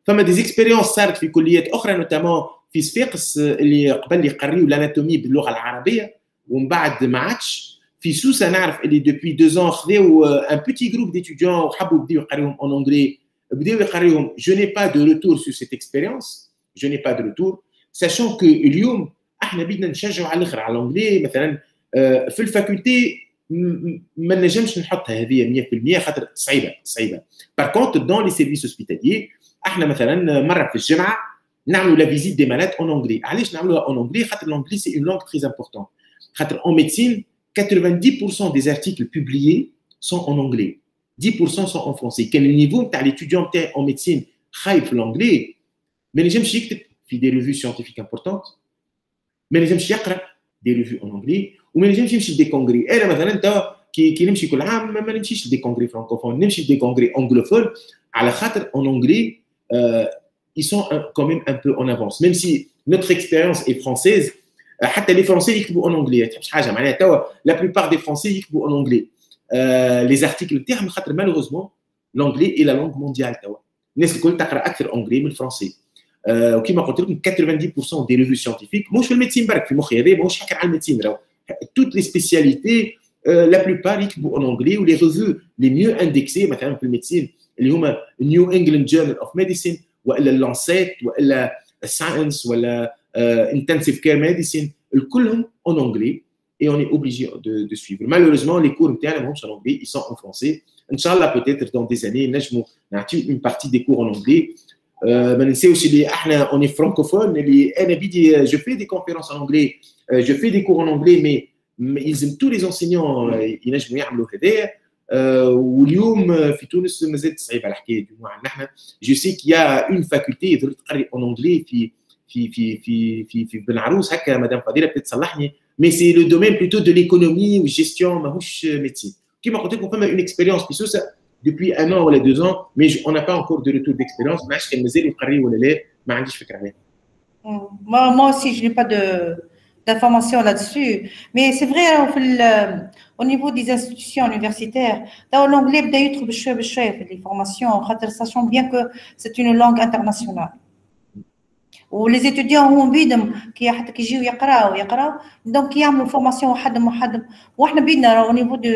فما دي زيكسبيريونس صارت في كليات اخرى نوتامون في صفاقس اللي قبل يقريو الاناتومي باللغه العربيه ومن بعد ما عادش. في سوسه نعرف اللي دوبوي 2 ans خذاو ان بيتي جروب ديتيديون وحبوا يبداو يقريوهم en anglais، بداو يقريوهم. جو ني با دو ريتور سور سيت اكسبيريونس، جو ني با دو ريتور ساشون كو اليوم احنا بدنا نشجعوا على الاخر على الانجلي. مثلا في الفاكولتي ما نجمش نحطها هذه 100% خاطر صعيبه. بار كونتر دون لي سيرفيس هوسبيتاليي احنا مثلا مره في الجامعه نعملوا لا فيزيت دي مالاد اون انجلي. علاش نعملوها اون انجلي؟ خاطر الانجلي سي اون لانغ تري امبورطون. خاطر اون ميديسين 90% des articles publiés sont en anglais, 10% sont en français. كان النيفو نتاع ليتيديون تاعي en médecine خايب في الانجلي ما نجمش يكتب في دي ريفيو سيانتيفيك امبورطونت، ما نجمش يقرا دي ريفيو اون انجلي، وما نجمش يمشي لدي كونغري. انا مثلا توا كي نمشي كل عام ما نمشيش لدي كونغري فرانكوفون، نمشي لدي كونغري انجلوفون على خاطر اون انجلي ils sont quand même un peu en avance, même si notre expérience est française. حتى les français يكتبوا en anglais، ما تحبش حاجه معناها توا la plupart des français يكتبوا en anglais les articles تاعهم، خاطر malheureusement l'anglais est la langue mondiale. توا الناس الكل تقرا اكثر انجلي من الفرنسي. وكما قلت لكم 90% دي ريفيو سيانتيفيك مش في الميديسين برك، في مخي هذا ماهوش حكر على الميديسين، راهو توت لي سبيسياليتي لا بلوبار يكتبوا اون انجلي. ولي ريفيو لي ميو اندكسي مثلا في الميديسين اللي هما نيو انجلاند جورنال اوف ميديسين والا اللانسيت والا الساينس ولا intensive care medicine كلهم en anglais et on est obligé de suivre. Malheureusement les cours نتاعنا ماهمش en anglais, ils sont en français. Inch'Allah peut-être dans des années نجموا نعطيو une partie des cours en anglais. ما ننساوش اللي احنا on est francophone، اللي انا بدي je fais des conférences en anglais, je fais des cours en anglais mais يلزم tous les enseignants ينجموا يعملوا هذايا. واليوم في تونس مازالت صعيبه الحكايه دي. نحن je sais qu'il y a une faculté يقدر تقري en anglais في بن عروس هكا، مدام فضيله بتصلحني، مي سي لو دومين بلوتو دو ليكونومي والجيستيون ماهوش ميديسين. كيما قلت لكم فما اون اكسبيريونس في سوسه دوبوي ان ولا 2 ans مي اون نا با انكور دو ريتور ديكسبيريونس. ما عرفتش كان مازال يقري ولا لا، ما عنديش فكره عليها. Moi aussi, je n'ai pas d'informations là-dessus. Mais c'est vrai, au niveau des institutions universitaires, l'anglais بدا يدخل بشويه بشويه في les formations، sachant bien que c'est une langue internationale. ولي زيتوديون هما بيدهم كي حتى كيجيو يقراو دونك يعملوا فورماسيون وحدهم. وحنا بيدنا راه نيفو دو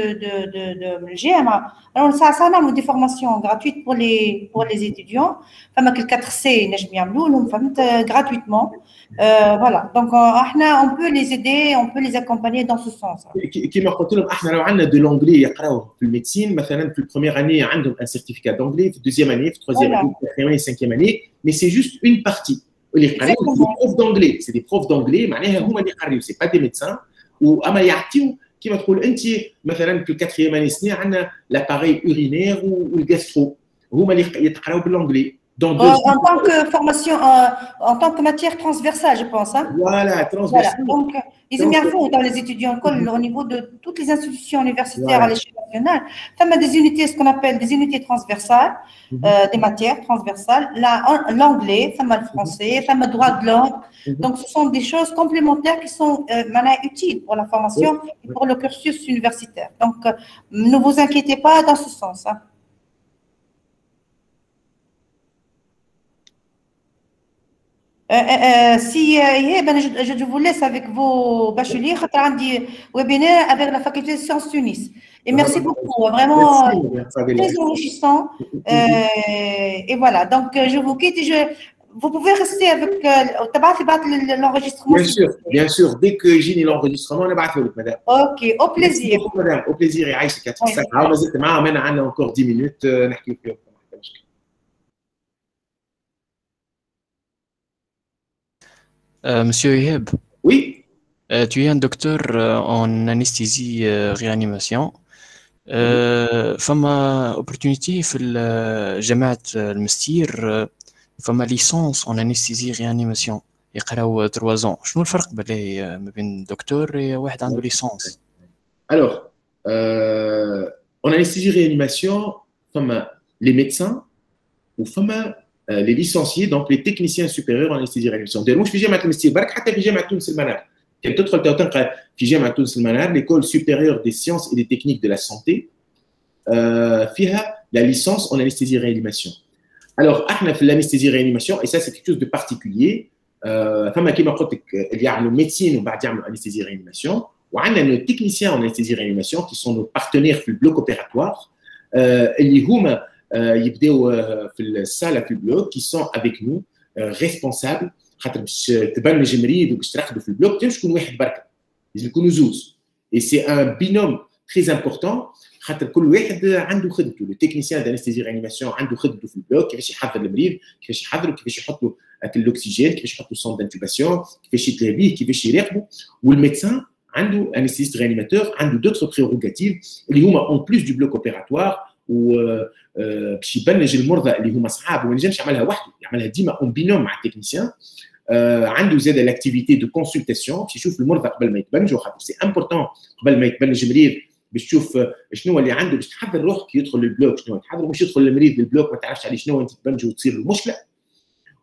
الجامعه راه ساعه نعملوا دي فورماسيون غراتويت بور لي زيتوديون. فما كل 4 سي نجم يعملوا لهم فهمت غراتويتمون. فوالا دونك احنا اون بو لي زيدي، اون بو لي اكومباني دون سو سونس. كيما قلت لهم احنا راه عندنا دو لونجلي يقراو في الميديسين مثلا في البروميير اني عندهم ان سيرتيفيكات دونجلي، في الدوزيام اني، في الثروزيام اني، في الكاتريام اني، سانكيام اني، مي سي جوست اون بارتي. اللي يقريو دي بروف دونجلي، سي دي بروف دونجلي معناها هما اللي يقريو، سي با دي ميدسان. واما يعطيو كيما تقول انت مثلا في الكاتريام اني سنه عندنا لاباري اورينير والجاسترو، هما اللي يتقراو بالانجلي. En tant que formation, en tant que matière transversale, je pense. Hein? Voilà, transversale. Voilà. Donc, ils aiment bien font dans les étudiants au niveau de toutes les institutions universitaires à l'échelle nationale. Ça met des unités, ce qu'on appelle des unités transversales, des matières transversales. L'anglais, ça met le français, ça met le droit de langue. Donc, ce sont des choses complémentaires qui sont utiles pour la formation et pour le cursus universitaire. Donc, ne vous inquiétez pas dans ce sens. Hein. Si je vous laisse avec vos bacheliers, j'ai un webinaire avec la faculté de sciences Tunis. Et merci beaucoup, vraiment très enrichissant. Et voilà, donc je vous quitte et vous pouvez rester avec l'enregistrement. Bien sûr, dès que j'ai l'enregistrement, on va faire madame. Ok, au plaisir. Madame, au plaisir, et Aïcha 4 5. Alors, vous êtes معاهم انا عندنا encore 10 minutes نحكي فيهم. Monsieur Iheb. Oui. Tu es un docteur en anesthésie réanimation. فما opportunité في جامعة المستير فما licence en anesthésie réanimation يقراو 3 ans. شنو الفرق ما بين دكتور وواحد عنده licence؟ Alors, en anesthésie réanimation, فما les médecins ou فما les licenciés, donc les techniciens supérieurs en anesthésie réanimation. d'ailleurs مش في جامعة المستير برك حتى في جامعة تونس المنار. كان تدخل تلقى في جامعة تونس المنار l'école supérieure des sciences et des techniques de la santé فيها la licence en anesthésie réanimation. Alors احنا في l'anesthésie réanimation et ça c'est quelque chose de particulier. فما كيما قلت لك اللي يعملوا médecine وبعد يعملوا anesthésie réanimation وعندنا nos techniciens en anesthésie réanimation qui sont nos partenaires في البلوك opératoire اللي هما يبداو في الصاله في البلوك qui sont avec nous responsables خاطر باش تبرمج مريض وباش ترقدوا في البلوك مش يكون واحد بركه لازم يكونوا زوز et c'est un binôme très important خاطر كل واحد عنده خدمته لو تكنيسيان دانستيزي ريانيماسيون عنده خدمته في البلوك كيفاش يحضر المريض كيفاش يحضره كيفاش يحط له الاكسجين كيفاش يحط له السون دانتوباسيون كيفاش يتلابيه كيفاش يراقبه والميدسان عنده انستيزيست ريانيماتور عنده دوتر بريروغاتيف اللي هما اون بلوس دو بلوك اوبيراتوار باش يبنج المرضى اللي هما صعاب وما ينجمش يعملها وحده يعملها ديما اون بينوم مع التكنيسيان عنده زاد لاكتيفيتي دو كونسلتاسيون باش يشوف المرضى قبل ما يتبنجوا خاطر سي امبورطون قبل ما يتبنج مريض باش تشوف شنو اللي عنده باش تحضر روحك يدخل للبلوك شنو تحضر مش يدخل المريض للبلوك ما تعرفش عليه شنو انت تبنج وتصير المشكله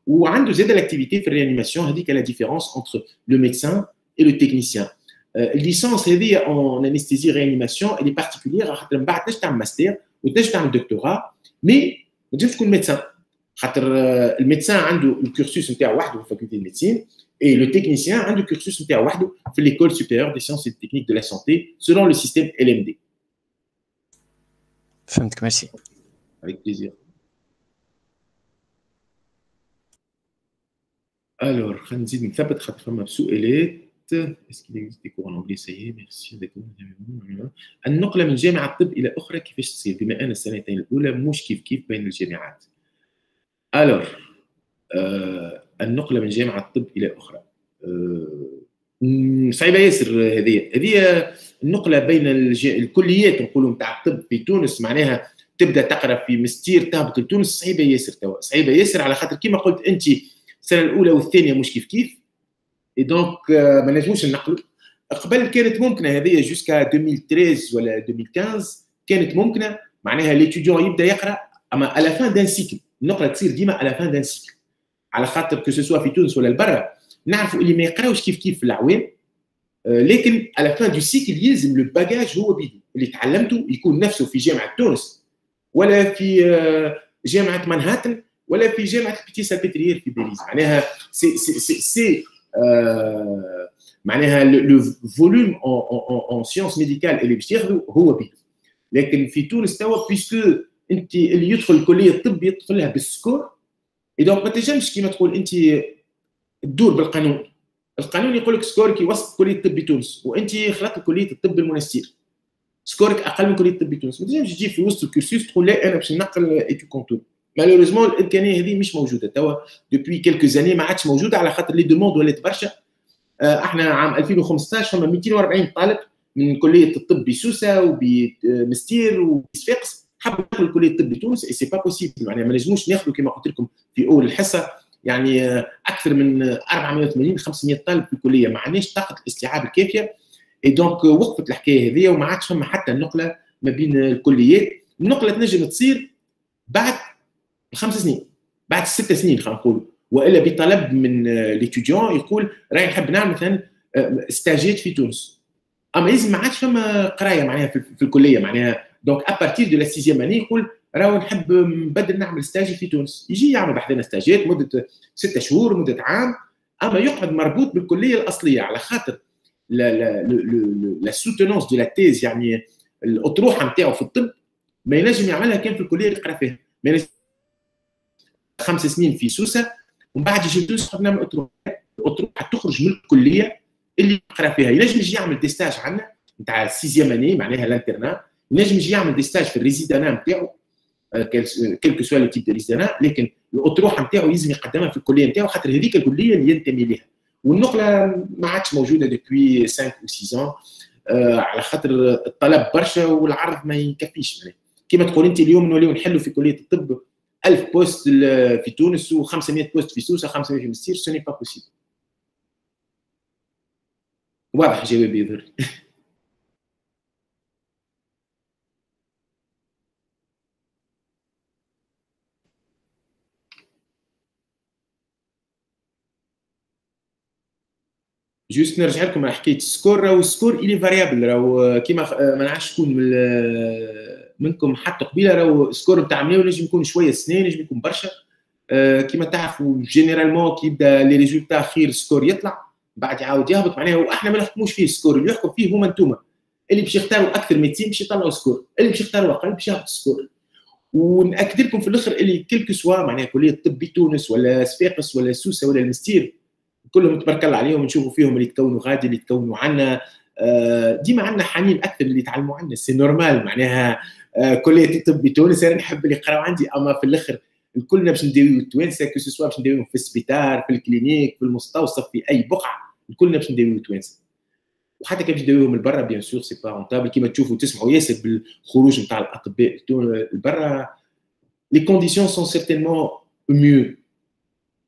وعنده زاد لاكتيفيتي في الريانيماسيون هذيك لا ديفيرونس انتر لو ميدسان اي لو تكنيسيان الليسانس هذه اون انستيزي ريانيماسيون اللي بارتيكولير خاطر من بعد تنجم تعمل ماستر وتنجم تعمل دكتوراه مي ما تنجمش تكون ميدسان خاطر الميدسان عنده الكورسوس نتاعو وحده في فاكولتي الميديسين et le technicien a un cursus نتاعو وحده في l'école supérieure des sciences et techniques de la santé selon le système LMD. فهمتك ميرسي. Avec plaisir. Alors خلينا نزيد نثبت خاطر فما سؤالات. Est-ce qu'il existe des cours en anglais? Ça y est, merci. النقلة من جامعة الطب إلى أخرى كيفاش تصير؟ بما أن السنتين الأولى مش كيف بين الجامعات. Alors النقلة من جامعة الطب إلى أخرى صعيبة ياسر هذه النقلة بين الكليات نقولوا نتاع الطب في تونس معناها تبدا تقرا في مستير تهبط لتونس صعيبة ياسر توا صعيبة ياسر على خاطر كيما قلت أنت السنة الأولى والثانية مش كيف et donc ما نجموش ننقلوا قبل كانت ممكنة هذه جوسكا 2013 ولا 2015 كانت ممكنة معناها ليتيديون يبدا يقرا اما على فان دان سيكل النقلة تصير ديما على فان دان سيكل على خاطر كو سوسوا في تونس ولا البرا نعرفوا اللي ما يقراوش كيف في العوام لكن على فان دو سيكل يلزم لو باجاج هو بيدو اللي تعلمته يكون نفسه في جامعه تونس ولا في جامعه مانهاتن ولا في جامعه بيتي سالبيتريير في باريس معناها سي معناها لو فوليوم اون سيونس ميديكال اللي باش ياخذوا هو بيدو لكن في تونس توا بيسكو انت اللي يدخل الكليه الطب يدخلها بالسكور اي دونك ما تنجمش كيما تقول انت تدور بالقانون القانون يقول لك سكورك يوسط كليه الطب بتونس وانت خلطت كليه الطب المنستير سكورك اقل من كليه الطب بتونس ما تنجمش تجي في وسط الكورسوس تقول لا انا باش ننقل ايتو كونتور مالوريزمون الامكانيه هذه مش موجوده توا دوبوي كيلكو زاني ما عادش موجوده على خاطر لي دوموند ولات برشا احنا عام 2015 فما 240 طالب من كليه الطب بسوسه وبمستير وبصفاقس حبوا يدخلوا كليه الطب بتونس اي سي با بوسيبل معناها ما نجموش ناخذوا كما قلت لكم في اول الحصه يعني اكثر من 480 500 طالب في الكليه ما عندناش طاقه الاستيعاب الكافيه اي دونك وقفت الحكايه هذه وما عادش فما حتى النقله ما بين الكليات النقله تنجم تصير بعد 5 سنين بعد 6 سنين خلينا نقولوا والا بطلب من ليتيديون يقول راهي نحب نعمل مثلا ستاجيت في تونس اما لازم ما عادش فما قرايه معناها في الكليه معناها دونك ابارتير دو لا 6 اني يقول راهو نحب نبدل نعمل ستاجي في تونس، يجي يعمل بحذنا ستاجات مده 6 شهور مده عام، اما يقعد مربوط بالكليه الاصليه على خاطر لا سوتونونس دو لا تيز، يعني الاطروحه نتاعو في الطب ما ينجم يعملها كان في الكليه اللي قرا فيها. 5 سنين في سوسه ومن بعد يجي تونس يحب نعمل اطروحه تخرج من الكليه اللي قرا فيها. ينجم يجي يعمل دي ستاج عندنا نتاع 6 اني معناها لانترنا، ينجم يجي يعمل دي ستاج في الريزيدانا نتاعو كيلكو سوا لو تيب دو ريزيدانا، لكن الاطروحه نتاعو لازم يقدمها في الكليه نتاعو خاطر هذيك الكليه اللي ينتمي لها. والنقله ما عادش موجوده دوبوي 5 او 6 على خاطر الطلب برشا والعرض ما يكفيش. كما تقول انت اليوم نوليو نحلوا في كليه الطب 1000 بوست في تونس و500 بوست في سوسه 500 في مستير، سوني با بوسيبل. واضح جوابي يظهر. جوست نرجع لكم على حكايه السكور. راهو السكور الي فاريابل، راهو كيما ما نعرفش شكون منكم حتى قبيله، راهو السكور نتاع مليون نجم يكون شويه سنين نجم يكون برشا. كيما تعرفوا جينيرالمون كي يبدا لي ريزولتا خير السكور يطلع بعد يعاود يهبط، معناها واحنا ما نحكموش فيه السكور، اللي يحكم فيه هما انتوما اللي باش يختاروا اكثر ميديسين باش يطلعوا سكور، اللي باش يختاروا اقل باش يهبط السكور. وناكد لكم في الاخر اللي كلكو سوا معناها كليه الطب بتونس ولا صفاقس ولا سوسه ولا المستير كلهم تبارك الله عليهم، نشوفوا فيهم اللي يتكونوا غادي اللي يتكونوا عنا، ديما عندنا حنين اكثر اللي يتعلموا عنا، سي نورمال معناها. كليه الطب بتونس انا نحب اللي يقراوا عندي، اما في الاخر الكلنا باش نداويو التوانسه، كو سوا باش نداويو في السبيطار في الكلينيك في المستوصف في اي بقعه، الكلنا باش نداويو التوانسه. وحتى كي باش نداويو من برا بيان سور سي با رونتابل، كيما تشوفوا تسمعوا ياسر بالخروج نتاع الاطباء لبرا، لي كونديسيون سون سيرتينمون ميو.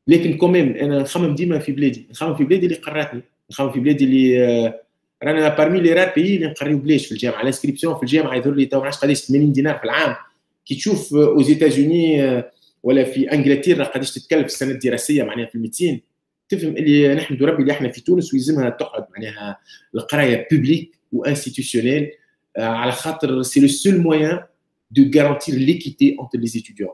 لكن كوميم انا نخمم ديما في بلادي، نخمم في بلادي اللي قراتني، نخمم في بلادي اللي رانا بارمي لي رار بيي اللي نقريو بلاش في الجامعه. الانسكريبسيون في الجامعه يظهر لي تو ما نعرفش قداش 80 دينار في العام. كي تشوف اوز ايتازوني ولا في انجلترا قداش تتكلف السنه الدراسيه معناها في الميديسين، تفهم اللي نحمد ربي اللي احنا في تونس ويلزمها تقعد معناها القرايه بوبليك وانستيتيوشنيل، على خاطر سي لو سول موان دو غارانتير ليكيتي انتر لي ستوديون.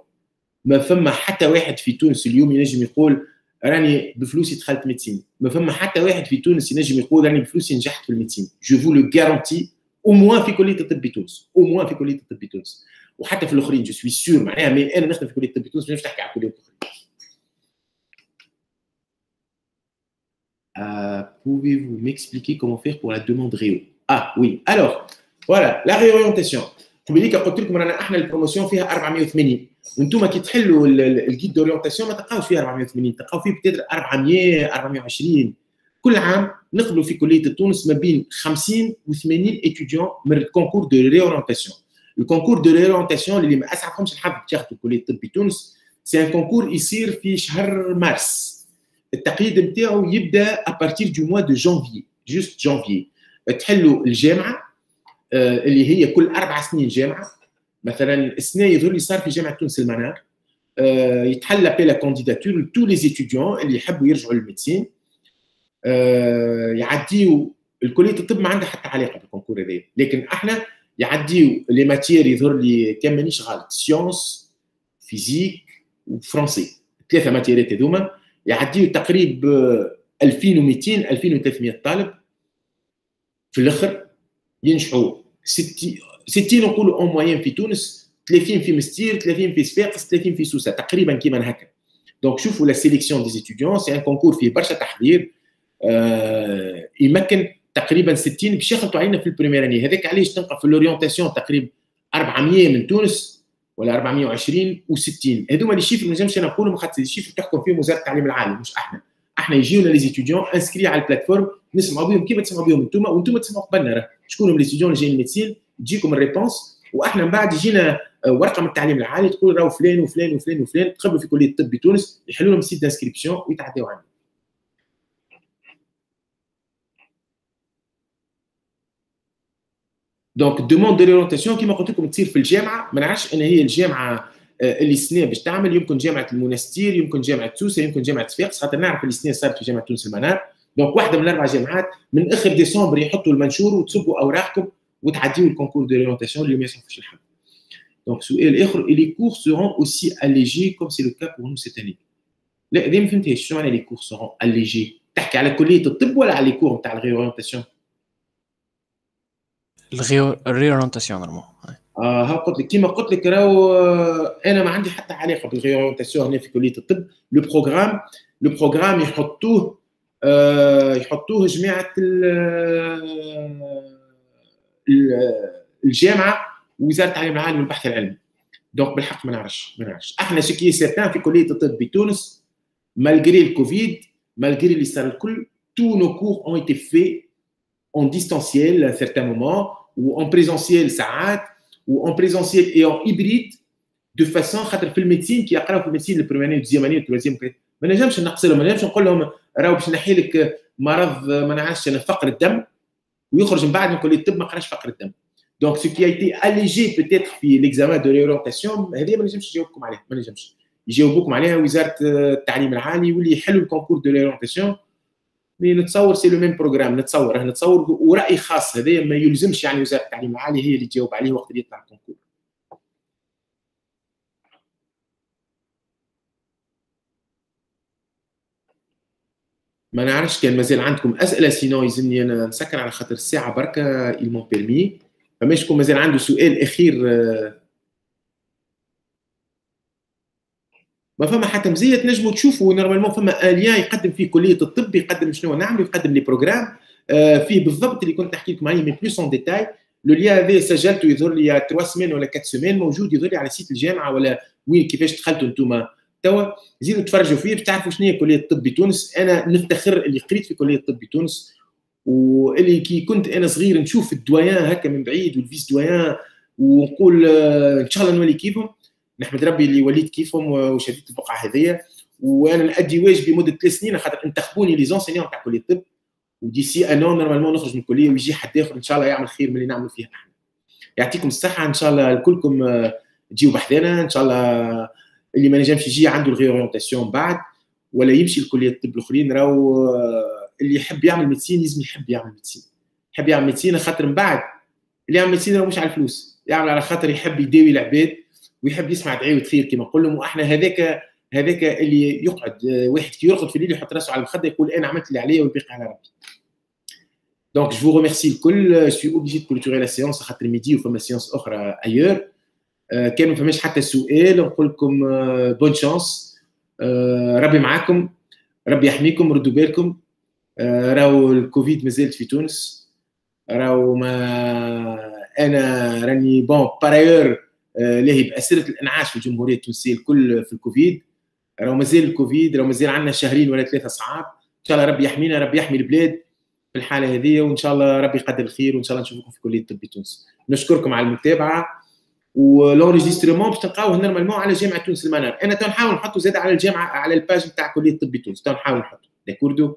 ما فما حتى واحد في تونس اليوم ينجم يقول راني بفلوسي دخلت ميديسين، ما فما حتى واحد في تونس ينجم يقول راني بفلوسي نجحت في الميديسين. جو فو لو غارانتي او موان في كليه الطب بتونس، او موان في كليه الطب بتونس، وحتى في الاخرين جو سوي سور معناها. مي انا نخدم في كليه الطب بتونس مش نحكي على كليه الاخرين. Pouvez-vous m'expliquer comment faire pour la demande réo? Ah oui, alors voilà la réorientation. قبيليك قلت لكم رانا احنا البروموسيون فيها 480، وانتم كي تحلوا الجيد دوريونتاسيون ما تلقاوش فيها 480، تلقاو فيه بتدر 400 420. كل عام نقبلوا في كليه تونس ما بين 50 و 80 اتيديون من الكونكور دو ريورينتاسيون. الكونكور دو ريورينتاسيون اللي ما اسعفهمش الحظ تاخذوا كليه الطب تونس، سي ان كونكور يصير في شهر مارس. التقييد نتاعو يبدا ابارتير دو موا دو جانفي، جوست جانفي. تحلوا الجامعه اللي هي كل 4 سنين جامعه. مثلا السنه يظهر لي صار في جامعه تونس المنار يتحل ابيلا كانديداتور لتو لي ستوديون اللي يحبوا يرجعوا للميديسين، يعديوا الكليه الطب ما عندها حتى علاقه بالكونكور هذايا، لكن احنا يعديوا لي ماتيير يظهر لي كان مانيش غلط سيونس فيزيك وفرنسي، 3 ماتيرات هذوما يعديوا تقريب 2200 2300 طالب. في الاخر ينجحوا 60 نقولوا اون موين في تونس، 30 في مستير 30 في صفاقس 30 في سوسه تقريبا كيما هكا. دونك شوفوا لا سيليكسيون دي ستوديون سي ان كونكور فيه برشا تحضير، يمكن تقريبا 60 باش يخلطوا علينا في البريمير اني. هذاك علاش تلقى في الاورينتاسيون تقريبا 400 من تونس ولا 420 و60. هذوما لي شيفر ما نجمش انا نقولهم خاطر لي شيفر تحكم فيهم وزاره التعليم العالي مش احنا يجيونا لي ستوديون انسكري على البلاتفورم نسمعوا بهم كيما تسمعوا بهم انتم، وانتم تسمعوا قبلنا. راه شكون لي ستوديون اللي جايين الميديسين تجيكم الريبونس، واحنا من بعد يجينا ورقه من التعليم العالي تقول راهو فلان وفلان وفلان وفلان تقبلوا في كليه الطب بتونس، يحلوا لهم سيت دانسكريبسيون ويتعداو عنه. دونك دوموند دو ريورينتاسيون كيما قلت لكم تصير في الجامعه. ما نعرفش انا هي الجامعه اللي السنه باش تعمل، يمكن جامعه المنستير، يمكن جامعه سوسه، يمكن جامعه صفاقس، خاطر نعرف اللي السنه صارت في جامعه تونس المنار. دونك واحده من ال4 جامعات من اخر ديسمبر يحطوا المنشور وتصبوا اوراقكم وتعديوا الكونكور دو ريورينتاسيون اللي ما يصرفوش الحل. دونك سؤال اخر لي كور سيرون اوسي اليجي كوم سي لو كا بور نو سيت اني. لا هذه ما فهمتهاش، شنو معنى لي كور سيرون اليجي؟ تحكي على كليه الطب ولا على لي كور نتاع الريورينتاسيون؟ الريورينتاسيون نورمال. ها قلت لك كيما قلت لك راهو انا ما عندي حتى علاقه بالريورينتاسيون هنا في كليه الطب. لو بروغرام يحطوه جماعه الجامعه ووزاره التعليم العالي والبحث العلمي. دونك بالحق ما نعرفش. احنا سكي سيرتان في كليه الطب بتونس مالغري الكوفيد مالغري اللي صار الكل tous nos cours ont été faits en distanciel à un certain moment ou en présentiel ساعات ou en présentiel et en hybride de façon خاطر في الميديسين كي يقراو في الميديسين البريماني والديزياماني والتروازيام ما نجمش نقص لهم، ما نجمش نقول لهم راهو باش نحي لك مرض ما نعرفش انا فقر الدم ويخرج من بعد من كليه الطب ما قراش فقر الدم. دونك سو كي ايتي اليجي بوتيتر في ليكزامان دو ريورينتاسيون هذه ما نجمش نجاوبكم عليها، ما نجمش يجاوبوكم عليها وزاره التعليم العالي واللي يحلوا الكونكور دو ريورينتاسيون. مي نتصور سي لو ميم بروغرام، نتصور وراي خاص هذا ما يلزمش يعني وزاره التعليم العالي هي اللي تجاوب عليه وقت اللي يطلع الكونكور. ما نعرفش كان مازال عندكم اسئله، سينو يلزمني انا نسكر على خاطر الساعه بركه المون بيرمي. فماش يكون مازال عنده سؤال اخير ما فما حتى مزيه تنجموا تشوفوا نورمالمون فما اليان يقدم فيه كليه الطب، يقدم شنو نعملوا، يقدم لي بروجرام فيه بالضبط اللي كنت نحكي لكم عليه مي بلوس اون ديتاي. لو ليان هذا سجلته يظهر لي 3 سيمين ولا 4 سيمين موجود، يظهر لي على سيت الجامعه ولا وين كيفاش دخلتوا انتم. توا زيدوا تفرجوا فيه باش تعرفوا شنو هي كليه الطب بتونس. انا نفتخر اللي قريت في كليه الطب بتونس، واللي كي كنت انا صغير نشوف الدويان هكا من بعيد والفيس دويان ونقول ان شاء الله نولي كيفهم. نحمد ربي اللي وليت كيفهم وشديت البقعه هذيا، وانا نادي واجبي مده 3 سنين خاطر انتخبوني لي زونسينيون تاع كليه الطب، وديسي ان نورمالمون نخرج من الكليه ويجي حد اخر ان شاء الله يعمل خير من اللي نعمل فيه احنا. يعطيكم الصحه ان شاء الله كلكم تجيو بحذانا ان شاء الله. اللي ما نجمش يجي عنده الريورينتاسيون بعد ولا يمشي لكليه الطب الاخرين، راهو اللي يحب يعمل ميديسين لازم يحب يعمل ميديسين، يحب يعمل ميديسين خاطر من بعد اللي يعمل ميديسين راهو مش على الفلوس، يعمل على خاطر يحب يداوي العباد ويحب يسمع دعاوى خير كما نقول لهم. واحنا هذاك اللي يقعد واحد كي يرقد في الليل يحط راسه على المخده يقول انا عملت اللي عليا والباقي على ربي. دونك جو ريميرسي الكل. سوي اوبليجي دو كلوتوري لا سيونس خاطر ميدي وفما سيونس اخرى ايور. كان ما فماش حتى سؤال نقول لكم بون شانس، ربي معاكم، ربي يحميكم، ردوا بالكم. راهو الكوفيد مازالت في تونس، راهو ما انا راني بون بارايور لاهي باسره الانعاش في الجمهوريه التونسيه الكل في الكوفيد. راهو مازال الكوفيد، راهو مازال عندنا 2 ولا 3 صعاب. ان شاء الله ربي يحمينا، ربي يحمي البلاد في الحاله هذه، وان شاء الله ربي يقدر الخير، وان شاء الله نشوفكم في كليه الطب تونس. نشكركم على المتابعه، ولونجسترمون باش تلقاوه نورمالمون على جامعه تونس المنار. انا تو نحاول نحطه زاد على الجامعه على الباج نتاع كليه الطب تونس، تو نحاول نحطه داكوردو.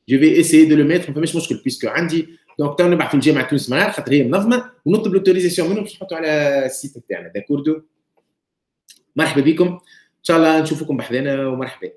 جو في اسيي دو لو ميتر، ما فماش مشكل بيسكو عندي. دونك تو نبعث لجامعه تونس المنار خاطر هي منظمه ونطلب لوتوريزاسيون منهم باش نحطوا على السيت نتاعنا داكوردو. مرحبا بكم، ان شاء الله نشوفكم بحذانا ومرحبا.